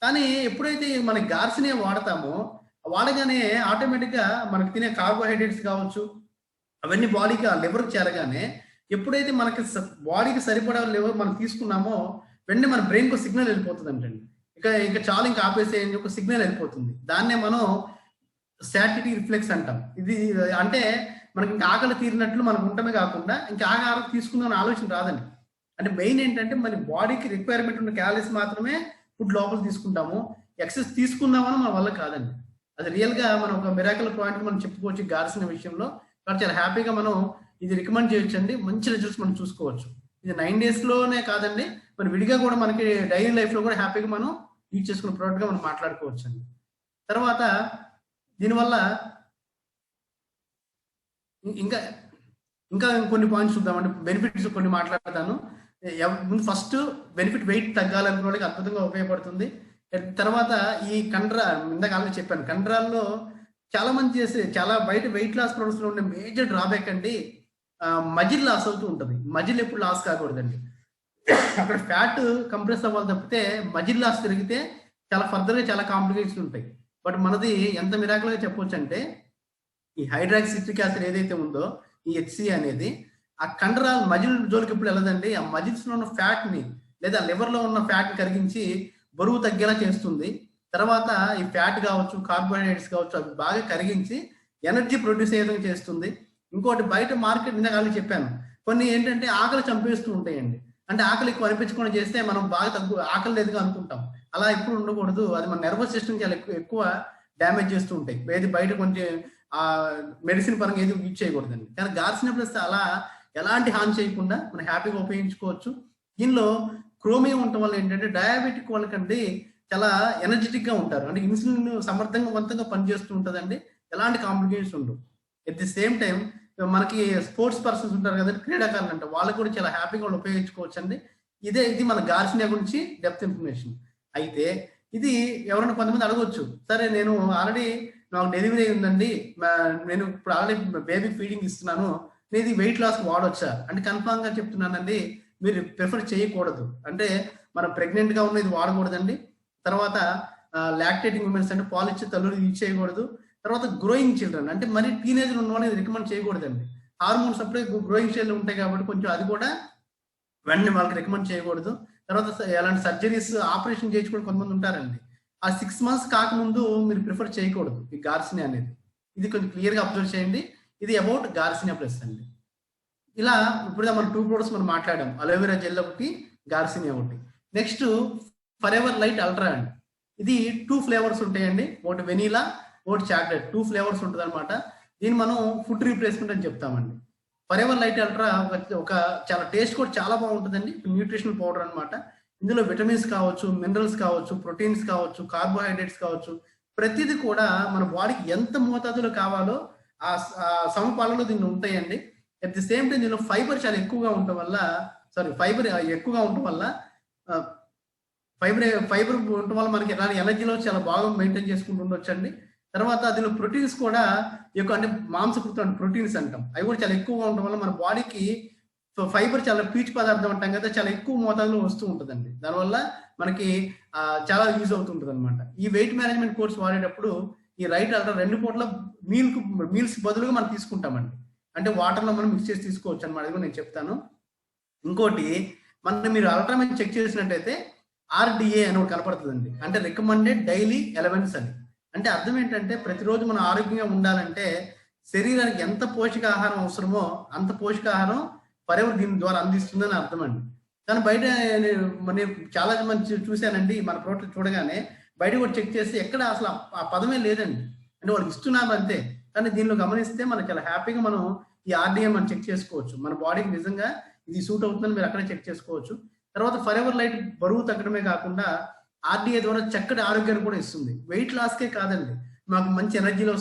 కానీ ఎప్పుడైతే మనకి గార్సినియా వాడగానే ఆటోమేటిక్ గా మనకి తినే కార్బోహైడ్రేట్స్ కావచ్చు అవన్నీ బాడీకి ఆ లివర్కి చేరగానే ఎప్పుడైతే మనకి బాడీకి సరిపడా లివర్ మనం తీసుకున్నామో వెంటనే మన బ్రెయిన్కి సిగ్నల్ వెళ్ళిపోతుంది అంటండి. ఇంకా చాలా ఇంకా ఆపేసేయని ఒక సిగ్నల్ వెళ్ళిపోతుంది. దాన్నే మనం సాటిటీ రిఫ్లెక్స్ అంటాం. ఇది అంటే మనకి ఇంకా ఆకలి తీరినట్లు మనకు ఉండటమే కాకుండా ఇంకా ఆహారం తీసుకుందాం ఆలోచన రాదండి. అంటే మెయిన్ ఏంటంటే మన బాడీకి రిక్వైర్మెంట్ ఉన్న క్యాలరీస్ మాత్రమే ఫుడ్ లోపల తీసుకుంటాము, ఎక్సెస్ తీసుకుందామని మన వల్ల కాదండి. అది రియల్ గా మనం ఒక మిరాకల్ పాయింట్ మనం చెప్పుకోవచ్చు గార్సినియా విషయంలో. కాబట్టి చాలా హ్యాపీగా మనం ఇది రికమెండ్ చేయొచ్చు అండి, మంచి రిజల్ట్స్ మనం చూసుకోవచ్చు. ఇది 9 days లోనే కాదండి, మన విడిగా కూడా మనకి డైలీ లైఫ్ లో కూడా హ్యాపీగా మనం యూజ్ చేసుకున్న ప్రోడక్ట్ గా మనం మాట్లాడుకోవచ్చు అండి. తర్వాత దీనివల్ల ఇంకా ఇంకా కొన్ని పాయింట్స్ చూద్దామండి, బెనిఫిట్స్ కొన్ని మాట్లాడతాను. ముందు ఫస్ట్ బెనిఫిట్ వెయిట్ తగ్గాలనుకున్న వాళ్ళకి అద్భుతంగా ఉపయోగపడుతుంది. తర్వాత ఈ ఇందాక ఆల్రెడీ చెప్పాను, కండరాల్లో చాలా మంది చేసే చాలా బయట వెయిట్ లాస్ ప్రొడక్ట్స్ లో ఉండే మేజర్ డ్రాబ్యాక్ అండి, మజిల్ లాస్ అవుతూ ఉంటుంది. మజిల్ ఎప్పుడు లాస్ కాకూడదండి. అక్కడ ఫ్యాట్ కంప్రెస్ అవ్వాలి తప్పితే మజిల్ లాస్ పెరిగితే చాలా ఫర్దర్ గా చాలా కాంప్లికేషన్స్ ఉంటాయి. బట్ మనది ఎంత మిరాకుల్ గా చెప్పొచ్చు అంటే, ఈ హైడ్రాక్సిట్రిక్ యాసిడ్ ఏదైతే ఉందో ఈ హెచ్సి అనేది ఆ కండరాల మజిల్ జోలికి ఎప్పుడు వెళ్ళదండి. ఆ మజిల్స్ లో ఉన్న ఫ్యాట్ ని లేదా లివర్ లో ఉన్న ఫ్యాట్ ని కరిగించి బరువు తగ్గేలా చేస్తుంది. తర్వాత ఈ ఫ్యాట్ కావచ్చు, కార్బోహైడ్రేట్స్ కావచ్చు, అవి బాగా కరిగించి ఎనర్జీ ప్రొడ్యూస్ అయ్యేలా చేస్తుంది. ఇంకోటి బయట మార్కెట్ ఇందాక చెప్పాను, కొన్ని ఏంటంటే ఆకలి చంపేస్తూ ఉంటాయండి. అంటే ఆకలి ఎక్కువ అనిపించకుండా చేస్తే మనం బాగా ఆకలి లేదుగా అనుకుంటాం. అలా ఎప్పుడు ఉండకూడదు. అది మన నర్వస్ సిస్టమ్ చాలా ఎక్కువ డ్యామేజ్ చేస్తూ ఉంటాయి. ఏది బయట కొంచెం ఆ మెడిసిన్ పరంగా ఏది యూజ్ చేయకూడదండి. కానీ గార్సినియా ప్లస్ అలా ఎలాంటి హాని చేయకుండా మనం హ్యాపీగా ఉపయోగించుకోవచ్చు. దీనిలో క్రోమియం ఉండటం వల్ల ఏంటంటే డయాబెటిక్ వాళ్ళకండి చాలా ఎనర్జెటిక్ గా ఉంటారు. అంటే ఇన్సులిన్ సమర్థవంతంగా పనిచేస్తూ ఉంటుందండి. ఎలాంటి కాంప్లికేషన్స్ ఉండవు. ఎట్ ది సేమ్ టైం మనకి స్పోర్ట్స్ పర్సన్స్ ఉంటారు కదండి, క్రీడాకారులు అంటే వాళ్ళకు కూడా చాలా హ్యాపీగా వాళ్ళు ఉపయోగించుకోవచ్చు అండి. ఇది మన గార్సినియా గురించి డెప్త్ ఇన్ఫర్మేషన్. అయితే ఇది ఎవరైనా కొంతమంది అడగవచ్చు, సరే నేను ఆల్రెడీ నాకు డెలివరీ ఉందండి, నేను ఇప్పుడు ఆల్రెడీ బేబీ ఫీడింగ్ ఇస్తున్నాను, నేను ఇది వెయిట్ లాస్ వాడొచ్చా అంటే కన్ఫామ్ గా చెప్తున్నానండి, మీరు ప్రిఫర్ చేయకూడదు. అంటే మనం ప్రెగ్నెంట్ గా ఉన్న ఇది వాడకూడదండి. తర్వాత లాక్టేటింగ్ ఉమెన్స్ అంటే పాలు ఇచ్చే తల్లులు యూజ్ చేయకూడదు. తర్వాత గ్రోయింగ్ చిల్డ్రన్ అంటే మరి టీనేజ్ ఉన్న వాళ్ళని రికమెండ్ చేయకూడదండి. హార్మోన్స్ అప్పుడే గ్రోయింగ్ స్టేజ్ ఉంటాయి కాబట్టి కొంచెం అది కూడా వెంటనే వాళ్ళకి రికమెండ్ చేయకూడదు. తర్వాత ఎలాంటి సర్జరీస్ ఆపరేషన్ చేయించుకుని కొంతమంది ఉంటారండి. ఆ 6 months కాకముందు మీరు ప్రిఫర్ చేయకూడదు ఈ గార్సినియా అనేది. ఇది కొంచెం క్లియర్ గా అబ్జర్వ్ చేయండి. ఇది అబౌట్ గార్సినియా ప్లస్ అండి. ఇలా ఇప్పుడు మనం 2 ప్రొడక్ట్స్ మనం మాట్లాడాం, అలోవెరా జెల్ ఒకటి, గార్సినియా ఒకటి. Next for ever light ultra అండి. ఇది 2 ఫ్లేవర్స్ ఉంటాయండి, ఒకటి వెనీలా, ఒకటి చాక్లెట్. 2 ఫ్లేవర్స్ ఉంటుంది అనమాట. దీన్ని మనం ఫుడ్ రీప్లేస్మెంట్ అని చెప్తామండి. ఫర్ ఎవర్ లైట్ అల్ట్రా ఒక చాలా టేస్ట్ కూడా చాలా బాగుంటుందండి. న్యూట్రిషనల్ పౌడర్ అనమాట. ఇందులో విటమిన్స్ కావచ్చు, మినరల్స్ కావచ్చు, ప్రోటీన్స్ కావచ్చు, కార్బోహైడ్రేట్స్ కావచ్చు, ప్రతిదీ కూడా మన బాడీకి ఎంత మోతాదులో కావాలో ఆ సమపాలలో దీన్ని ఉంటాయండి. అట్ ది సేమ్ టైం దీనిలో ఫైబర్ చాలా ఎక్కువగా ఉండటం వల్ల ఫైబర్ ఎక్కువగా ఉండటం వల్ల ఫైబర్ ఉండటం వల్ల మనకి ఎలాంటి ఎనర్జీలో చాలా బాగా మెయింటైన్ చేసుకుంటూ ఉండొచ్చండి. తర్వాత దీనిలో ప్రోటీన్స్ కూడా ఎక్కువ, అంటే మాంసకృత ప్రోటీన్స్ అంటాం, అవి కూడా చాలా ఎక్కువగా ఉండటం వల్ల మన బాడీకి ఫైబర్ చాలా పీచు పదార్థం అంటాం కదా, చాలా ఎక్కువ మోతాదులో వస్తూ ఉంటుందండి. దానివల్ల మనకి చాలా యూజ్ అవుతుంటుంది అనమాట. ఈ వెయిట్ మేనేజ్మెంట్ కోర్స్ వాడేటప్పుడు ఈ రైట్ అల్ట్రా 2 పూట్ల మీల్స్ బదులుగా మనం తీసుకుంటామండి. అంటే వాటర్ లో మనం మిక్స్ చేసి తీసుకోవచ్చు అనమాట. అది కూడా నేను చెప్తాను. ఇంకోటి మీరు అల్ట్రా మీద చెక్ చేసినట్టయితే RDA అని ఒకటి కనపడుతుందండి, అంటే రికమెండెడ్ డైలీ ఎలవెన్స్ అని. అంటే అర్థం ఏంటంటే ప్రతిరోజు మనం ఆరోగ్యంగా ఉండాలంటే శరీరానికి ఎంత పోషకాహారం అవసరమో అంత పోషకాహారం ఫరెవర్ దీని ద్వారా అందిస్తుందని అర్థం అండి. కానీ బయట నేను చాలా మంది చూశానండి, మన ప్రోడక్ట్ చూడగానే బయట కూడా చెక్ చేస్తే ఎక్కడ అసలు ఆ పదమే లేదండి. అంటే వాళ్ళకి ఇస్తున్నారు అంతే. కానీ దీనిలో గమనిస్తే మనం చాలా హ్యాపీగా మనం ఈ RDA మనం చెక్ చేసుకోవచ్చు. మన బాడీకి నిజంగా ఇది సూట్ అవుతుందని మీరు అక్కడే చెక్ చేసుకోవచ్చు. తర్వాత ఫర్ ఎవర్ లైట్ బరువు తగ్గడమే కాకుండా RDA ద్వారా చక్కటి ఆరోగ్యాన్ని కూడా ఇస్తుంది. వెయిట్ లాస్కే కాదండి, మాకు మంచి ఎనర్జీలో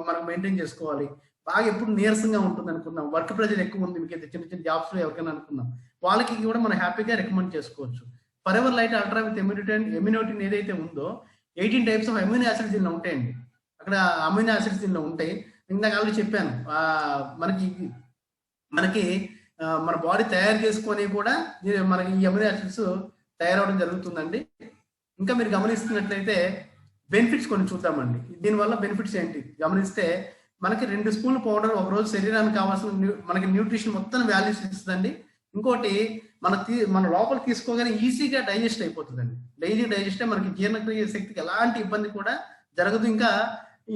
మనం మెయింటైన్ చేసుకోవాలి, బాగా ఎప్పుడు నీరసంగా ఉంటుంది అనుకున్నాం, వర్క్ ప్రెజర్ ఎక్కువ ఉంది మీకు చిన్న చిన్న జాబ్స్ లో ఎవరికైనా అనుకున్నాం, వాళ్ళకి కూడా మనం హ్యాపీగా రికమెండ్ చేసుకోవచ్చు. For ever light ultra with ఎమ్యూనిటీన్ ఏదైతే ఉందో 18 types ఆఫ్ అమ్యూనో యాసిడ్స్ దీనిలో ఉంటాయండి. అక్కడ అమ్యూనో యాసిడ్స్ దీనిలో ఉంటాయి. ఇందాక ఆల్రెడీ చెప్పాను, మనకి మన బాడీ తయారు చేసుకొని కూడా మనకి ఈ అమ్యూనో యాసిడ్స్ తయారవడం జరుగుతుందండి. ఇంకా మీరు గమనిస్తున్నట్లయితే బెనిఫిట్స్ కొన్ని చూద్దామండి. దీనివల్ల బెనిఫిట్స్ ఏంటి గమనిస్తే, మనకి 2 స్పూన్ల పౌడర్ ఒక రోజు శరీరానికి కావాల్సిన మనకి న్యూట్రిషన్ మొత్తం వాల్యూస్ ఇస్తుందండి. ఇంకోటి మన లోపల తీసుకోగానే ఈజీగా డైజెస్ట్ అయిపోతుందండి. డైలీ డైజెస్ట్ మనకి జీర్ణక్రియ శక్తికి ఎలాంటి ఇబ్బంది కూడా జరగదు. ఇంకా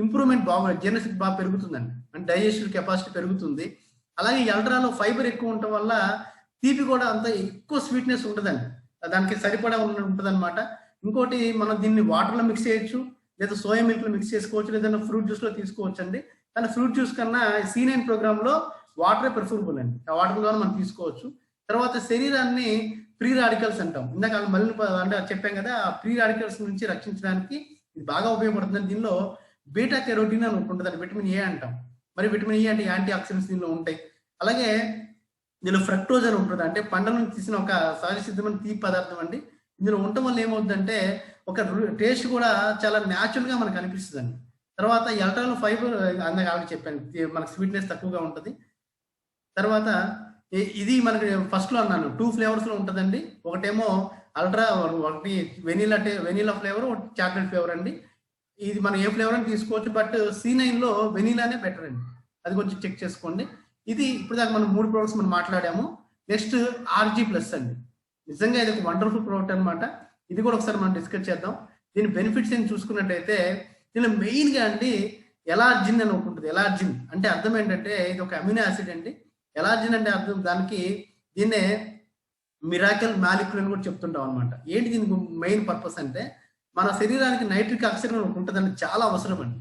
ఇంప్రూవ్మెంట్ జీర్ణశక్తి బాగా పెరుగుతుందండి, అంటే డైజెస్టివ్ కెపాసిటీ పెరుగుతుంది. అలాగే ఈ అల్ట్రాలో ఫైబర్ ఎక్కువ ఉండటం వల్ల తీపి కూడా అంత ఎక్కువ స్వీట్నెస్ ఉంటుందండి, దానికి సరిపడా ఉంటుంది అనమాట. ఇంకోటి మనం దీన్ని వాటర్లో మిక్స్ చేయొచ్చు, లేదా సోయా మిల్క్ లో మిక్స్ చేసుకోవచ్చు, లేదా ఫ్రూట్ జ్యూస్ లో తీసుకోవచ్చు అండి. కానీ ఫ్రూట్ జ్యూస్ కన్నా C9 ప్రోగ్రామ్ లో వాటరే ప్రిఫరబుల్ అండి. ఆ వాటర్ ద్వారా మనం తీసుకోవచ్చు. తర్వాత శరీరాన్ని ఫ్రీ రాడికల్స్ అంటాం, ఇందాక మళ్ళీ అంటే చెప్పాం కదా, ఆ ఫ్రీ రాడికల్స్ నుంచి రక్షించడానికి ఇది బాగా ఉపయోగపడుతుంది. దీనిలో బీటా కెరోటిన్ అని ఉంటుందండి, విటమిన్ A అంటాం. మరి విటమిన్ E అంటే యాంటీ ఆక్సిడెంట్స్ దీనిలో ఉంటాయి. అలాగే దీనిలో ఫ్రక్టోజ్ అని ఉంటుంది, అంటే పండ్ల నుంచి తీసిన ఒక సహజ సిద్ధమైన తీపి పదార్థం అండి. ఇందులో ఉండటం వల్ల ఏమవుతుందంటే ఒక టేస్ట్ కూడా చాలా న్యాచురల్ గా మనకు అనిపిస్తుంది అండి. తర్వాత ఎల్ట్రాలో ఫైబర్ అందాక ఆల్రెడీ చెప్పాను, మనకి స్వీట్నెస్ తక్కువగా ఉంటుంది. తర్వాత ఇది మనకి ఫస్ట్ లో అన్నాను 2 ఫ్లేవర్స్ లో ఉంటుందండి. ఒకటేమో అల్ట్రా, ఒకటి వెనీలా ఫ్లేవర్, ఒకటి చాక్లెట్ ఫ్లేవర్ అండి. ఇది మనం ఏ ఫ్లేవర్ అని తీసుకోవచ్చు, బట్ C9 లో వెనీలానే బెటర్ అండి, అది కొంచెం చెక్ చేసుకోండి. ఇది ఇప్పుడు దాకా మనం 3 ప్రోడక్ట్స్ మనం మాట్లాడాము. నెక్స్ట్ RG ప్లస్ అండి, నిజంగా ఇది ఒక వండర్ఫుల్ ప్రోడక్ట్ అనమాట. ఇది కూడా ఒకసారి మనం డిస్కస్ చేద్దాం. దీని బెనిఫిట్స్ ఏం చూసుకున్నట్టయితే దీనిలో మెయిన్ గా అండి ఎలార్జిన్ అని ఒకటి ఉంటుంది. ఎలార్జిన్ అంటే అర్థం ఏంటంటే ఇది ఒక అమినో యాసిడ్ అండి. ఎలార్జిన్ అంటే అర్థం దానికి దీన్నే మిరాకల్ మాలిక్యూల్ అని కూడా చెప్తుంటాం అనమాట. ఏంటి దీనికి మెయిన్ పర్పస్ అంటే మన శరీరానికి నైట్రిక్ ఆక్సైడ్ ఉంటుందని చాలా అవసరం అండి.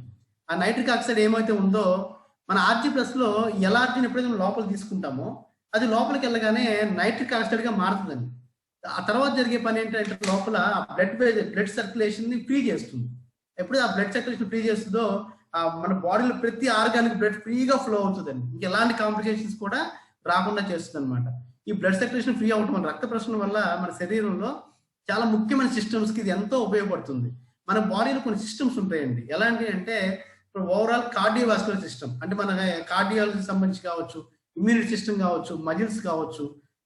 ఆ నైట్రిక్ ఆక్సైడ్ ఏమైతే ఉందో మన RG ప్లస్ లో ఎలార్జిన్ ఎప్పుడైతే మనం లోపల తీసుకుంటామో అది లోపలికి వెళ్ళగానే నైట్రిక్ ఆక్సైడ్ గా మారుతుందండి. ఆ తర్వాత జరిగే పని ఏంటంటే లోపల బ్లడ్ సర్క్యులేషన్ ని ఫ్రీ చేస్తుంది. ఎప్పుడు ఆ బ్లడ్ సర్క్యులేషన్ ఫ్రీ చేస్తుందో మన బాడీలో ప్రతి ఆర్గానిక్ బ్లడ్ ఫ్రీగా ఫ్లో అవుతుందండి. ఇంకెలాంటి కాంప్లికేషన్స్ కూడా రాకుండా చేస్తుంది అనమాట. ఈ బ్లడ్ సర్క్యులేషన్ ఫ్రీ అవటం వల్ల, రక్త ప్రసరణ వల్ల మన శరీరంలో చాలా ముఖ్యమైన సిస్టమ్స్ కి ఇది ఎంతో ఉపయోగపడుతుంది. మన బాడీలో కొన్ని సిస్టమ్స్ ఉంటాయండి. ఎలాంటి అంటే ఓవరాల్ కార్డియోవాస్కులర్ సిస్టమ్ అంటే మన కార్డియాలజీ సంబంధించి కావచ్చు, ఇమ్యూనిటీ సిస్టమ్ కావచ్చు, మజిల్స్ కావచ్చు,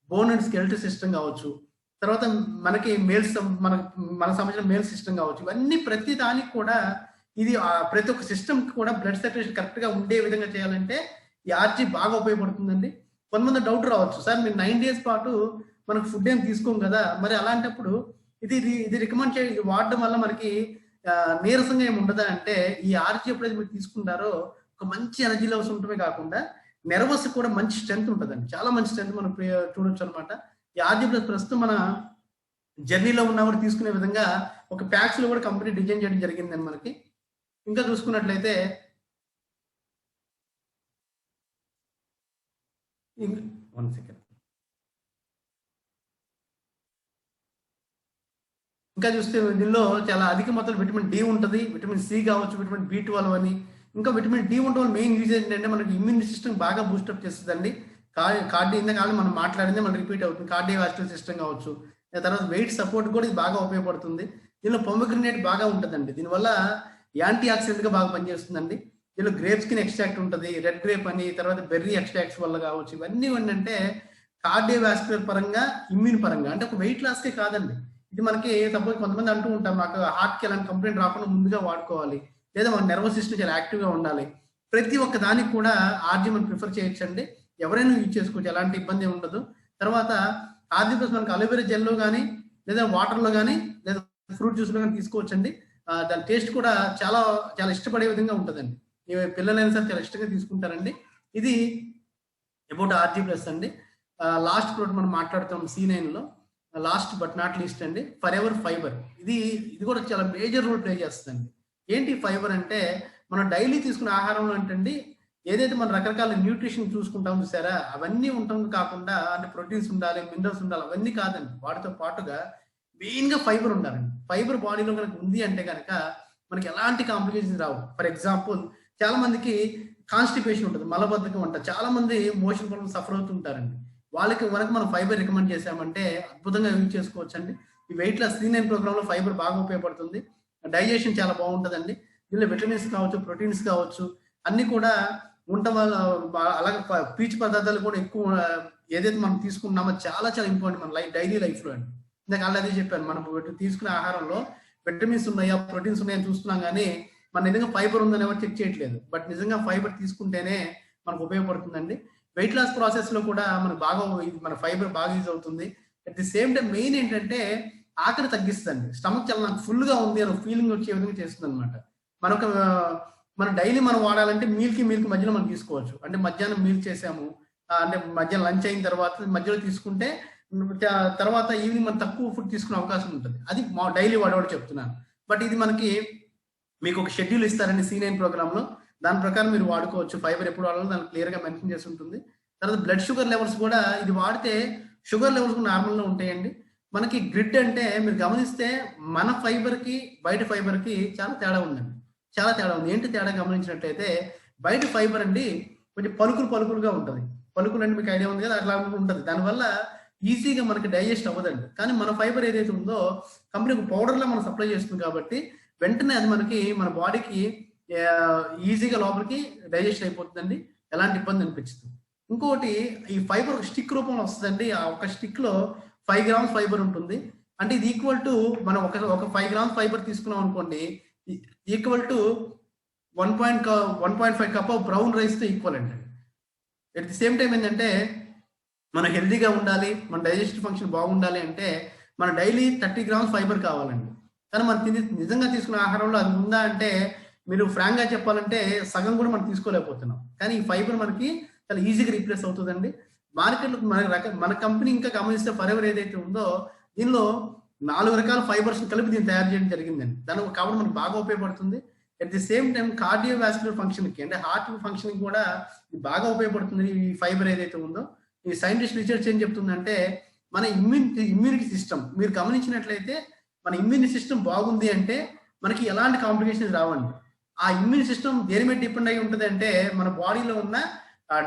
బోన్ అండ్ స్కెల్టల్ సిస్టమ్ కావచ్చు, తర్వాత మనకి మన సంబంధించిన మేల్ సిస్టమ్ కావచ్చు. ఇవన్నీ ప్రతి దానికి కూడా ఇది ప్రతి ఒక్క సిస్టమ్ కూడా బ్లడ్ సర్క్యులేషన్ కరెక్ట్ గా ఉండే విధంగా చేయాలంటే ఈ RG బాగా ఉపయోగపడుతుందండి. కొంతమంది డౌట్ రావచ్చు, సార్ మీరు 9 days పాటు మనకు ఫుడ్ ఏం తీసుకోం కదా, మరి అలాంటప్పుడు ఇది రికమెండ్ ఇది వాడడం వల్ల మనకి నీరసంగా ఏమి ఉండదా అంటే ఈ RG ఎప్పుడైతే మీరు తీసుకుంటారో ఒక మంచి ఎనర్జీ లెవెల్స్ ఉండటమే కాకుండా నెర్వస్ కూడా మంచి స్ట్రెంత్ ఉంటుందండి. చాలా మంచి స్ట్రెంత్ మనం చూడొచ్చు అనమాట. ఈ RG ప్లస్ ప్రస్తుతం మన జర్నీలో ఉన్న కూడా తీసుకునే విధంగా ఒక ప్యాక్స్ లో కూడా కంపెనీ డిజైన్ చేయడం జరిగిందండి మనకి. ఇంకా చూసుకున్నట్లయితే వన్ సెకండ్, ఇంకా చూస్తే దీనిలో చాలా అధిక మొత్తంలో విటమిన్ D ఉంటుంది, విటమిన్ C కావచ్చు, విటమిన్ B12 అని. ఇంకా విటమిన్ D ఉండడం వల్ల మెయిన్ యూజ్ ఏంటంటే మనకి ఇమ్యూన్ సిస్టమ్ బాగా బూస్టప్ చేస్తుందండి. ఇంతకాలం మనం మాట్లాడిందే మనం రిపీట్ అవుతుంది. కార్డియోవాస్కులర్ సిస్టమ్ కావచ్చు, తర్వాత వెయిట్ సపోర్ట్ కూడా ఇది బాగా ఉపయోగపడుతుంది. దీనిలో పొమగ్రనేట్ బాగా ఉంటుందండి, దీనివల్ల యాంటీ ఆక్సిడెంట్ గా బాగా పనిచేస్తుందండి. దీనిలో గ్రేప్ స్కిన్ ఎక్స్ట్రాక్ట్ ఉంటుంది, రెడ్ గ్రేప్ అని, తర్వాత బెర్రీ ఎక్స్ట్రాక్ట్స్ వల్ల కావచ్చు. ఇవన్నీ ఏంటంటే కార్డియోవాస్కులర్ పరంగా, ఇమ్యూన్ పరంగా, అంటే ఒక వెయిట్ లాస్ కే కాదండి. ఇది మనకి సపోజ్ కొంతమంది అంటూ ఉంటాం, నాకు హార్ట్కి ఎలాంటి కంప్లైంట్ రాకుండా ముందుగా వాడుకోవాలి, లేదా మన నర్వస్ సిస్టమ్ చాలా యాక్టివ్ గా ఉండాలి. ప్రతి ఒక్క దానికి కూడా RG మనం ప్రిఫర్ చేయొచ్చండి. ఎవరైనా యూజ్ చేసుకోవచ్చు, ఎలాంటి ఇబ్బంది ఉండదు. తర్వాత RG ప్లస్ మనకి అలోవెరా జెల్లో కానీ, లేదా వాటర్ లో కానీ, లేదా ఫ్రూట్ జ్యూస్ లో కానీ తీసుకోవచ్చండి. దాని టేస్ట్ కూడా చాలా చాలా ఇష్టపడే విధంగా ఉంటుందండి. పిల్లలైనా సరే చాలా ఇష్టంగా తీసుకుంటారండి. ఇది అబౌట్ RG ప్లస్ అండి. లాస్ట్ ప్రోడక్ట్ మనం మాట్లాడుతాం C9 లో, లాస్ట్ బట్ నాట్ లీస్ట్ అండి, ఫర్ ఎవర్ ఫైబర్. ఇది కూడా చాలా మేజర్ రోల్ ప్లే చేస్తుందండి. ఏంటి ఫైబర్ అంటే మనం డైలీ తీసుకునే ఆహారంలో ఏంటండి, ఏదైతే మనం రకరకాల న్యూట్రిషన్ చూసుకుంటాం చూసారా, అవన్నీ ఉండటం కాకుండా, అంటే ప్రోటీన్స్ ఉండాలి, మినరల్స్ ఉండాలి, అవన్నీ కాదండి. వాటితో పాటుగా మెయిన్ గా ఫైబర్ ఉండాలండి. ఫైబర్ బాడీలో కనుక ఉంది అంటే కనుక మనకి ఎలాంటి కాంప్లికేషన్స్ రావు. ఫర్ ఎగ్జాంపుల్ చాలా మందికి కాన్స్టిపేషన్ ఉంటుంది, మలబద్ధకం అంట, చాలా మంది మోషన్ ప్రాబ్లమ్ సఫర్ అవుతుంటారండి. వాళ్ళకి వరకు మనం ఫైబర్ రికమెండ్ చేసామంటే అద్భుతంగా యూజ్ చేసుకోవచ్చు అండి. ఈ వెయిట్ లాస్ C9 ప్రోగ్రామ్ లో ఫైబర్ బాగా ఉపయోగపడుతుంది. డైజెషన్ చాలా బాగుంటుందండి. దీనిలో విటమిన్స్ కావచ్చు, ప్రోటీన్స్ కావచ్చు, అన్ని కూడా ఉండటం వల్ల, అలాగే పీచు పదార్థాలు కూడా ఎక్కువ ఏదైతే మనం తీసుకుంటున్నామో చాలా చాలా ఇంపార్టెంట్ మన డైలీ లైఫ్ లో అండి. ఇందాక అదే చెప్పాను, మనం తీసుకునే ఆహారంలో విటమిన్స్ ఉన్నాయా, ప్రోటీన్స్ ఉన్నాయని చూస్తున్నాం, కానీ మన నిజంగా ఫైబర్ ఉందని ఎవరు చెక్ చేయట్లేదు. బట్ నిజంగా ఫైబర్ తీసుకుంటేనే మనకు ఉపయోగపడుతుందండి. వెయిట్ లాస్ ప్రాసెస్ లో కూడా మనకు బాగా మన ఫైబర్ బాగా యూజ్ అవుతుంది. At the same time main ఏంటంటే ఆకలి తగ్గిస్తుంది. స్టమక్ చాలా నాకు ఫుల్ గా ఉంది అని ఫీలింగ్ వచ్చే విధంగా చేస్తుంది అనమాట. మనం డైలీ మనం వాడాలంటే మీల్ కి మధ్యలో మనం తీసుకోవచ్చు. అంటే మధ్యాహ్నం మీల్ చేసాము, అంటే మధ్యాహ్నం లంచ్ అయిన తర్వాత మధ్యలో తీసుకుంటే తర్వాత ఈవినింగ్ మనం తక్కువ ఫుడ్ తీసుకునే అవకాశం ఉంటుంది. అది మా డైలీ వాడేవాడు చెప్తున్నాను. బట్ ఇది మీకు ఒక షెడ్యూల్ ఇస్తారండి C9 ప్రోగ్రామ్ లో, దాని ప్రకారం మీరు వాడుకోవచ్చు. ఫైబర్ ఎప్పుడు వాడాలో దాన్ని క్లియర్ గా మెన్షన్ చేసి ఉంటుంది. తర్వాత బ్లడ్ షుగర్ లెవెల్స్ కూడా ఇది వాడితే షుగర్ లెవెల్స్ కూడా నార్మల్ లో ఉంటాయండి. మనకి గ్రిడ్ అంటే మీరు గమనిస్తే మన ఫైబర్ కి బయట ఫైబర్ కి చాలా తేడా ఉందండి, చాలా తేడా ఉంది. ఏంటి తేడా గమనించినట్లయితే బయట ఫైబర్ అండి కొంచెం పలుకులుగా ఉంటుంది. పలుకులు అంటే మీకు ఐడియా ఉంది కదా, అట్లా ఉంటుంది. దానివల్ల ఈజీగా మనకి డైజెస్ట్ అవ్వదండి. కానీ మన ఫైబర్ ఏదైతే ఉందో కంపెనీ పౌడర్ లా మనం సప్లై చేస్తుంది కాబట్టి వెంటనే అది మన బాడీకి ఈజీగా లోపలికి డైజెస్ట్ అయిపోతుందండి, ఎలాంటి ఇబ్బంది అనిపించదు. ఇంకోటి ఈ ఫైబర్ ఒక స్టిక్ రూపంలో వస్తుందండి. ఆ ఒక స్టిక్ లో 5 గ్రామ్స్ ఫైబర్ ఉంటుంది. అంటే ఇది ఈక్వల్ టు మనం ఒక 5 గ్రామ్స్ ఫైబర్ తీసుకున్నాం అనుకోండి, equal to 1.5 cup of brown rice తో ఈక్వల్ అండి. ఎట్ ది సేమ్ టైం ఏంటంటే మనం హెల్దీగా ఉండాలి, మన డైజెస్టివ్ ఫంక్షన్ బాగుండాలి అంటే మన డైలీ 30 గ్రామ్స్ ఫైబర్ కావాలండి. కానీ మనం నిజంగా తీసుకున్న ఆహారంలో అది ఉందా అంటే మీరు ఫ్రాంక్ గా చెప్పాలంటే సగం కూడా మనం తీసుకోలేకపోతున్నాం. కానీ ఈ ఫైబర్ మనకి చాలా ఈజీగా రీప్లేస్ అవుతుందండి. మార్కెట్లో మన కంపెనీ ఇంకా గమనిస్తే ఫరెవర్ ఏదైతే ఉందో దీనిలో 4 రకాల ఫైబర్స్ కలిపి దీన్ని తయారు చేయడం జరిగిందండి. దాని కాబట్టి మనకు బాగా ఉపయోగపడుతుంది. At the same time cardiovascular function కి అంటే హార్ట్ ఫంక్షన్ కూడా బాగా ఉపయోగపడుతుంది ఈ ఫైబర్ ఏదైతే ఉందో. ఈ సైంటిస్ట్ రీసెర్చ్ ఏం చెప్తుందంటే మన ఇమ్యూనిటీ సిస్టమ్ మీరు గమనించినట్లయితే మన ఇమ్యూనిటీ సిస్టమ్ బాగుంది అంటే మనకి ఎలాంటి కాంప్లికేషన్స్ రావండి. ఆ ఇమ్యూన్ సిస్టమ్ దేని మీద డిపెండ్ అయి ఉంటుంది అంటే మన బాడీలో ఉన్న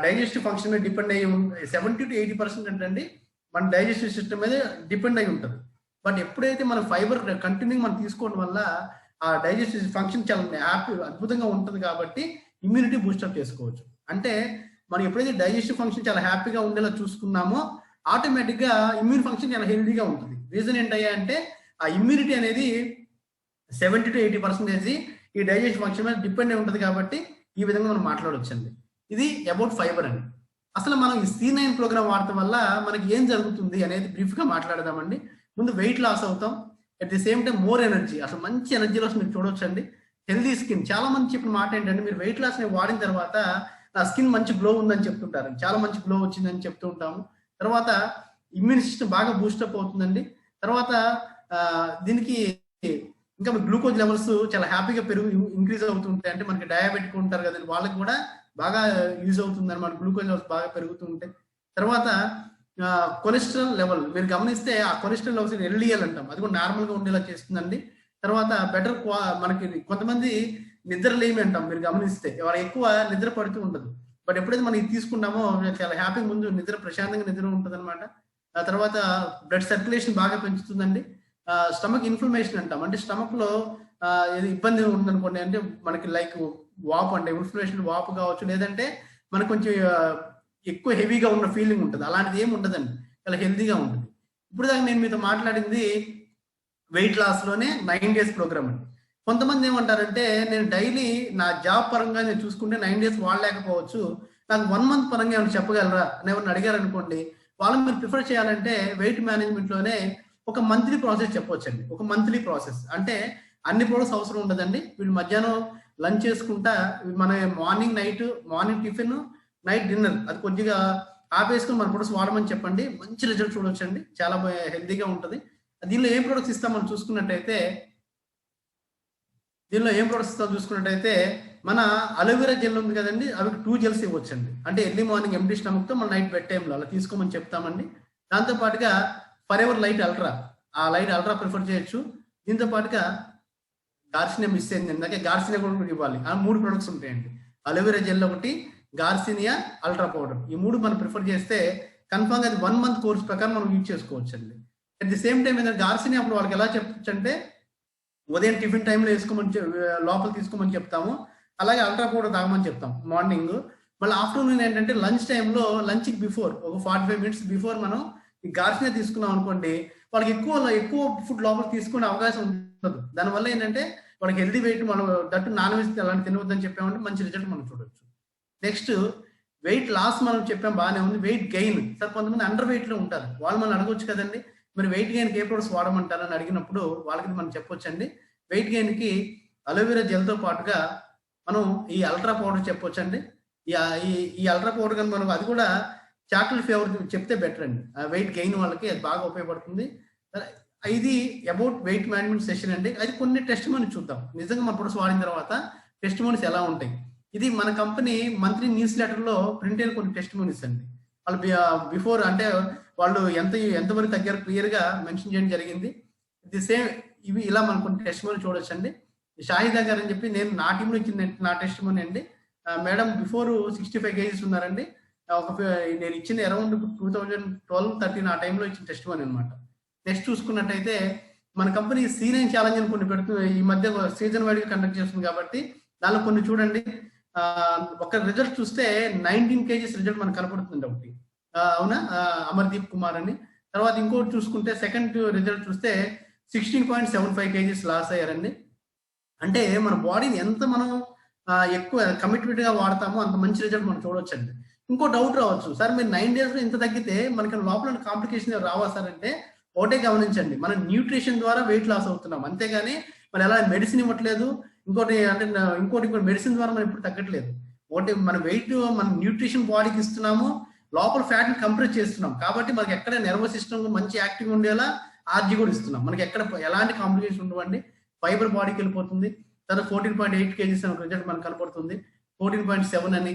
డైజెస్టివ్ ఫంక్షన్ మీద డిపెండ్ అయ్యి 70 to 80% అంటే మన డైజెస్టివ్ సిస్టమ్ మీద డిపెండ్ అయి ఉంటుంది. బట్ ఎప్పుడైతే మన ఫైబర్ కంటిన్యూ మనం తీసుకోవడం వల్ల ఆ డైజెస్టివ్ ఫంక్షన్ చాలా అద్భుతంగా ఉంటుంది కాబట్టి ఇమ్యూనిటీ బూస్టప్ చేసుకోవచ్చు. అంటే మనం ఎప్పుడైతే డైజెస్టివ్ ఫంక్షన్ చాలా హ్యాపీగా ఉండేలా చూసుకున్నామో ఆటోమేటిక్ గా ఇమ్యూన్ ఫంక్షన్ చాలా హెల్దీగా ఉంటుంది. రీజన్ ఏంటయ్యా అంటే ఆ ఇమ్యూనిటీ అనేది 70 to 80% ఈ డైజెషన్ ఫంక్షన్ మీద డిపెండ్ అయి ఉంటుంది కాబట్టి ఈ విధంగా మనం మాట్లాడవచ్చండి. ఇది అబౌట్ ఫైబర్ అండి. అసలు మనం ఈ C9 ప్రోగ్రామ్ వాడటం వల్ల మనకి ఏం జరుగుతుంది అనేది బ్రీఫ్ గా మాట్లాడదామండి. ముందు వెయిట్ లాస్ అవుతాం, at the same time more energy, అసలు మంచి ఎనర్జీ లాస్ మీరు చూడొచ్చండి. హెల్దీ స్కిన్, చాలా మంది చెప్పిన మాట ఏంటంటే మీరు వెయిట్ లాస్ ని వాడిన తర్వాత నా స్కిన్ మంచి గ్లో ఉందని చెప్తుంటారు, చాలా మంచి గ్లో వచ్చిందని చెప్తూ ఉంటాము. తర్వాత ఇమ్యూన్ సిస్టమ్ బాగా బూస్టప్ అవుతుందండి. తర్వాత దీనికి ఇంకా గ్లూకోజ్ లెవెల్స్ చాలా హ్యాపీగా ఇంక్రీజ్ అవుతుంటాయి. అంటే మనకి డయాబెటిక్ ఉంటారు కదండి, వాళ్ళకి కూడా బాగా యూజ్ అవుతుంది అనమాట, గ్లూకోజ్ లెవెల్స్ బాగా పెరుగుతూ ఉంటాయి. తర్వాత కొలెస్ట్రాల్ లెవెల్ మీరు గమనిస్తే ఆ కొలెస్ట్రాల్ లెవెల్స్ LDL అంటాం, అది కూడా నార్మల్ గా ఉండేలా చేస్తుందండి. తర్వాత బెటర్ మనకి కొంతమంది నిద్ర లేమి అంటాం, మీరు గమనిస్తే వాళ్ళకి ఎక్కువ నిద్ర పడుతూ ఉండదు. బట్ ఎప్పుడైతే మనం ఇది తీసుకున్నామో చాలా హ్యాపీగా ముందు నిద్ర ప్రశాంతంగా నిద్ర ఉంటుంది అనమాట. ఆ తర్వాత బ్లడ్ సర్క్యులేషన్ బాగా పెంచుతుందండి. స్టమక్ ఇన్ఫ్లమేషన్ అంటాం, అంటే స్టమక్ లో ఏది ఇబ్బంది ఉందనుకోండి, అంటే మనకి లైక్ వాపు అంటే ఇన్ఫ్లమేషన్ వాపు కావచ్చు, లేదంటే మనకు కొంచెం ఎక్కువ హెవీగా ఉన్న ఫీలింగ్ ఉంటుంది, అలాంటిది ఏమి ఉండదండి, చాలా హెల్దీగా ఉంటుంది. ఇప్పుడు దాకా నేను మీతో మాట్లాడింది వెయిట్ లాస్ లోనే 9 days ప్రోగ్రామ్ అండి. కొంతమంది ఏమంటారంటే నేను డైలీ నా జాబ్ పరంగా నేను చూసుకుంటే 9 days వాడలేకపోవచ్చు, నాకు 1 month పరంగా ఏమైనా చెప్పగలరా అని ఎవరిని అడిగారు అనుకోండి, వాళ్ళు మీరు ప్రిఫర్ చేయాలంటే వెయిట్ మేనేజ్మెంట్ లోనే ఒక మంత్లీ ప్రాసెస్ చెప్పొచ్చండి. ఒక మంత్లీ ప్రాసెస్ అంటే అన్ని ప్రొడక్ట్స్ అవసరం ఉండదండి. వీళ్ళు మధ్యాహ్నం లంచ్ చేసుకుంటా మన మార్నింగ్ టిఫిన్, నైట్ డిన్నర్ అది కొద్దిగా ఆపేసుకుని మన ప్రొడక్ట్స్ వాడమని చెప్పండి, మంచి రిజల్ట్ చూడొచ్చండి, చాలా హెల్తీగా ఉంటుంది. దీనిలో ఏం ప్రొడక్ట్స్ ఇస్తామని చూసుకున్నట్టయితే మన అలోవెరా జెల్ ఉంది కదండి, అవి 2 gels ఇవ్వచ్చండి. అంటే ఎర్లీ మార్నింగ్ ఎంటీ స్టమక్ తో మన నైట్ బెడ్ టైంలో అలా తీసుకోమని చెప్తామండి. దాంతో పాటుగా ఫరెవర్ లైట్ అల్ట్రా, ఆ లైట్ అల్ట్రా ప్రిఫర్ చేయొచ్చు. దీంతో పాటుగా గార్సినియా మిస్ అయింది, ఇందాకే గార్సినియా కూడా ఇవ్వాలి. ఆ 3 ప్రొడక్ట్స్ ఉంటాయండి, అలోవెరా జెల్ ఒకటి, గార్సినియా, అల్ట్రా పౌడర్, ఈ 3 మనం ప్రిఫర్ చేస్తే కన్ఫర్మ్ గా అది 1 month కోర్స్ ప్రకారం మనం యూజ్ చేసుకోవచ్చు అండి. అట్ ది సేమ్ టైం ఏంటంటే గార్సినియా అప్పుడు వాళ్ళకి ఎలా చెప్పచ్చు అంటే ఉదయం టిఫిన్ టైంలో వేసుకోమని లోపల తీసుకోమని చెప్తాము, అలాగే అల్ట్రా పౌడర్ తాగమని చెప్తాం మార్నింగ్. మళ్ళీ ఆఫ్టర్నూన్ ఏంటంటే లంచ్ టైంలో లంచ్ బిఫోర్ ఒక 45 minutes బిఫోర్ మనం ఈ గార్సినియా తీసుకున్నాం అనుకోండి, వాళ్ళకి ఎక్కువ ఫుడ్ లోపల తీసుకునే అవకాశం ఉండదు. దానివల్ల ఏంటంటే వాళ్ళకి హెల్దీ వెయిట్, మనం దట్టు నాన్ వెజ్ అలాంటి తినవద్దని చెప్పామంటే మంచి రిజల్ట్ మనం చూడొచ్చు. నెక్స్ట్ వెయిట్ లాస్ మనం చెప్పాం బాగానే ఉంది. వెయిట్ గెయిన్, సార్ కొంతమంది అండర్ వెయిట్ లో ఉంటారు, వాళ్ళు మనం అడగొచ్చు కదండి మరి వెయిట్ గెయిన్ ఏ ప్రొడక్ట్స్ వాడమంటారని అడిగినప్పుడు వాళ్ళకి మనం చెప్పొచ్చండి. వెయిట్ గెయిన్ కి అలోవెరా జెల్ తో పాటుగా మనం ఈ అల్ట్రా పౌడర్ చెప్పొచ్చండి. ఈ అల్ట్రా పౌడర్ కానీ మనం అది కూడా చాక్లెట్ ఫ్లేవర్ చెప్తే బెటర్ అండి, వెయిట్ గెయిన్ వాళ్ళకి అది బాగా ఉపయోగపడుతుంది. ఇది అబౌట్ వెయిట్ మేనేజ్మెంట్ సెషన్ అండి. అది కొన్ని టెస్ట్ మనీ చూద్దాం, నిజంగా మన ప్రొడక్ట్స్ వాడిన తర్వాత టెస్ట్ మనీస్ ఎలా ఉంటాయి. ఇది మన కంపెనీ మంత్లీ న్యూస్ లెటర్ లో ప్రింట్ అయిన కొన్ని టెస్ట్ మనీస్ అండి. వాళ్ళు బిఫోర్ అంటే వాళ్ళు ఎంతవరకు తగ్గారు క్లియర్ గా మెన్షన్ చేయడం జరిగింది. ది సేమ్ ఇవి ఇలా మనం కొన్ని టెస్ట్ మనీ చూడొచ్చు అండి. షాహిదా గారు అని చెప్పి నేను నా టీంలో ఇచ్చిన నా టెస్ట్ మనీ అండి. మేడం బిఫోర్ 65 kgs ఉన్నారండి. నేను ఇచ్చిన అరౌండ్ 2012-13 ఆ టైంలో ఇచ్చిన టెస్ట్ మనీ అనమాట. నెక్స్ట్ చూసుకున్నట్టయితే మన కంపెనీ C9 ఛాలెంజ్ అని కొన్ని పెడుతుంది, ఈ మధ్య సీజన్ వైడ్ గా కండక్ట్ చేస్తుంది కాబట్టి దానిలో కొన్ని చూడండి, ఒక రిజల్ట్ చూస్తే 19 కేజీస్ రిజల్ట్ మనకు కనపడుతుంది ఒకటి, అవునా, అమర్దీప్ కుమార్ అని. తర్వాత ఇంకోటి చూసుకుంటే సెకండ్ రిజల్ట్ చూస్తే 16.75 కేజీస్ లాస్ అయ్యారండి. అంటే మన బాడీని ఎంత మనం ఎక్కువ కమిట్మెంట్ గా వాడతామో అంత మంచి రిజల్ట్ మనం చూడొచ్చండి. ఇంకో డౌట్ రావచ్చు, సార్ మీరు 9 days లో ఇంత తగ్గితే మనకి లోపల కాంప్లికేషన్ రావా సార్ అంటే, ఒకటే గమనించండి, మనం న్యూట్రిషన్ ద్వారా వెయిట్ లాస్ అవుతున్నాం, అంతేగాని మనం ఎలా మెడిసిన్ ఇవ్వట్లేదు, ఇంకోటి అంటే ఇంకోటి మెడిసిన్ ద్వారా మనం ఇప్పుడు తగ్గట్లేదు. ఒకటి మన వెయిట్ మన న్యూట్రిషన్ బాడీకి ఇస్తున్నాము, లోపల ఫ్యాట్ ని కంప్రెస్ చేస్తున్నాం, కాబట్టి మనకి ఎక్కడ నర్వస్ సిస్టమ్ మంచి యాక్టివ్ ఉండేలా ఆర్జీ కూడా ఇస్తున్నాం, మనకి ఎక్కడ ఎలాంటి కాంప్లికేషన్ ఉండవండి, ఫైబర్ బాడీకి వెళ్ళిపోతుంది. తర్వాత 14.8 కేజీస్ అని ఒక రిజల్ట్ మనకు కనపడుతుంది, 14.7 అని,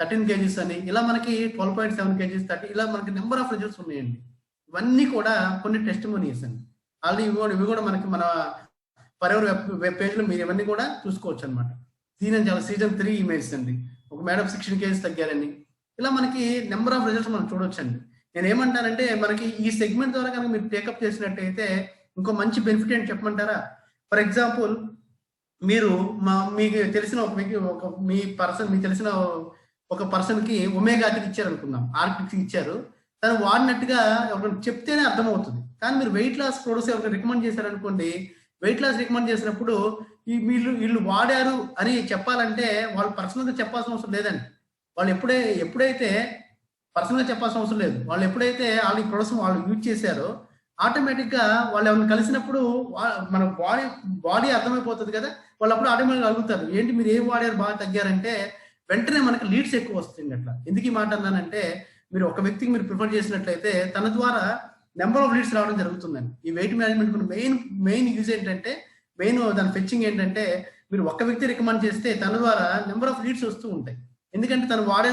13 కేజీస్ అని, ఇలా మనకి 12.7 కేజీస్ 30, ఇలా మనకి నెంబర్ ఆఫ్ రిజల్ట్స్ ఉన్నాయండి. ఇవన్నీ కూడా కొన్ని టెస్టిమోనీస్ అండి. ఆల్రెడీ ఇవి కూడా మనకి మన ఫరెవర్ వెబ్ పేజ్ లో మీరు ఇవన్నీ కూడా చూసుకోవచ్చు అనమాట. సీజన్ 3 ఇమేజెస్ అండి, ఒక మేడం 16 కేజీస్ తగ్గారని, ఇలా మనకి నెంబర్ ఆఫ్ రిజల్ట్స్ మనం చూడొచ్చండి. నేను ఏమంటానంటే, మనకి ఈ సెగ్మెంట్ ద్వారా కనుక మీరు టేకప్ చేసినట్టయితే ఇంకో మంచి బెనిఫిట్ ఏంటి చెప్పమంటారా? ఫర్ ఎగ్జాంపుల్, మీరు మీకు తెలిసిన మీకు తెలిసిన ఒక పర్సన్ కి ఒమేగా-3 ఇచ్చారు అనుకుందాం, ఆర్కిటిక్స్ ఇచ్చారు, తను వాడినట్టుగా ఎవరికి చెప్తేనే అర్థమవుతుంది. కానీ మీరు వెయిట్ లాస్ ప్రొడక్ట్స్ ఎవరికి రికమెండ్ చేశారనుకోండి, వెయిట్ లాస్ రికమెండ్ చేసినప్పుడు వీళ్ళు వాడారు అని చెప్పాలంటే వాళ్ళు పర్సనల్గా చెప్పాల్సిన అవసరం లేదండి. వాళ్ళు ఎప్పుడైతే పర్సనల్గా చెప్పాల్సిన అవసరం లేదు, వాళ్ళు ఎప్పుడైతే వాళ్ళు ఈ ప్రొడక్ట్స్ వాళ్ళు యూజ్ చేశారో ఆటోమేటిక్ గా వాళ్ళు ఎవరిని కలిసినప్పుడు మన బాడీ అర్థమైపోతుంది కదా, వాళ్ళు అప్పుడు ఆటోమేటిక్గా అడుగుతారు, ఏంటి మీరు ఏం వాడారు బాగా తగ్గారంటే వెంటనే మనకి లీడ్స్ ఎక్కువ వస్తుంది. అట్లా ఎందుకు ఈ మాట అన్నానంటే, మీరు ఒక వ్యక్తికి మీరు ప్రిఫర్ చేసినట్లయితే తన ద్వారా నెంబర్ ఆఫ్ లీడ్స్ రావడం జరుగుతుందండి. ఈ వెయిట్ మేనేజ్మెంట్ మెయిన్ యూజ్ ఏంటంటే, దాని ఫెచ్చింగ్ ఏంటంటే, మీరు ఒక వ్యక్తి రికమెండ్ చేస్తే తన ద్వారా నెంబర్ ఆఫ్ లీడ్స్ వస్తూ ఉంటాయి. ఎందుకంటే తను వాడే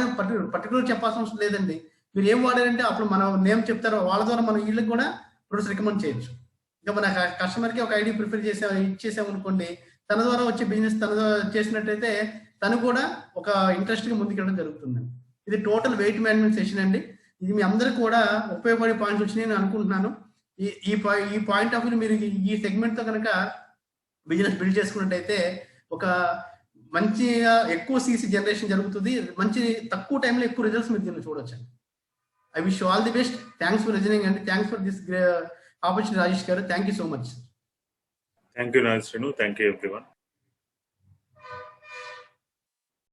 పర్టికులర్ చెప్పాల్సిన అవసరం లేదండి. మీరు ఏం వాడారంటే అప్పుడు మనం నేమ్ చెప్తారో వాళ్ళ ద్వారా మనం వీళ్ళకి కూడా ప్రొడక్ట్స్ రికమెండ్ చేయొచ్చు. ఇంకా మన కస్టమర్కి ఒక ఐడి ప్రిఫర్ ఇచ్చేసామనుకోండి, తన ద్వారా వచ్చే బిజినెస్ తన చేసినట్టయితే తను కూడా ఒక ఇంట్రెస్ట్ గా ముందుకెళ్ళడం జరుగుతుందండి. ఇది టోటల్ వెయిట్ మేనేజ్మెంట్ సెషన్ అండి. ఇది మీ అందరికి కూడా ఉపయోగపడే పాయింట్స్ వచ్చినాయి నేను అనుకుంటున్నాను. ఈ పాయింట్ ఆఫ్ వ్యూ మీరు ఈ సెగ్మెంట్ తో కనుక బిజినెస్ బిల్డ్ చేసుకున్నట్టయితే ఒక మంచిగా ఎక్కువ సీసీ జనరేషన్ జరుగుతుంది, మంచి తక్కువ టైంలో ఎక్కువ రిజల్ట్స్ మీరు దీన్ని చూడొచ్చండి. I wish you all the best. Thanks for listening అండి. Thanks for this opportunity Rajesh garu. Thank you so much. Thank you Nagesh. Thank you everyone.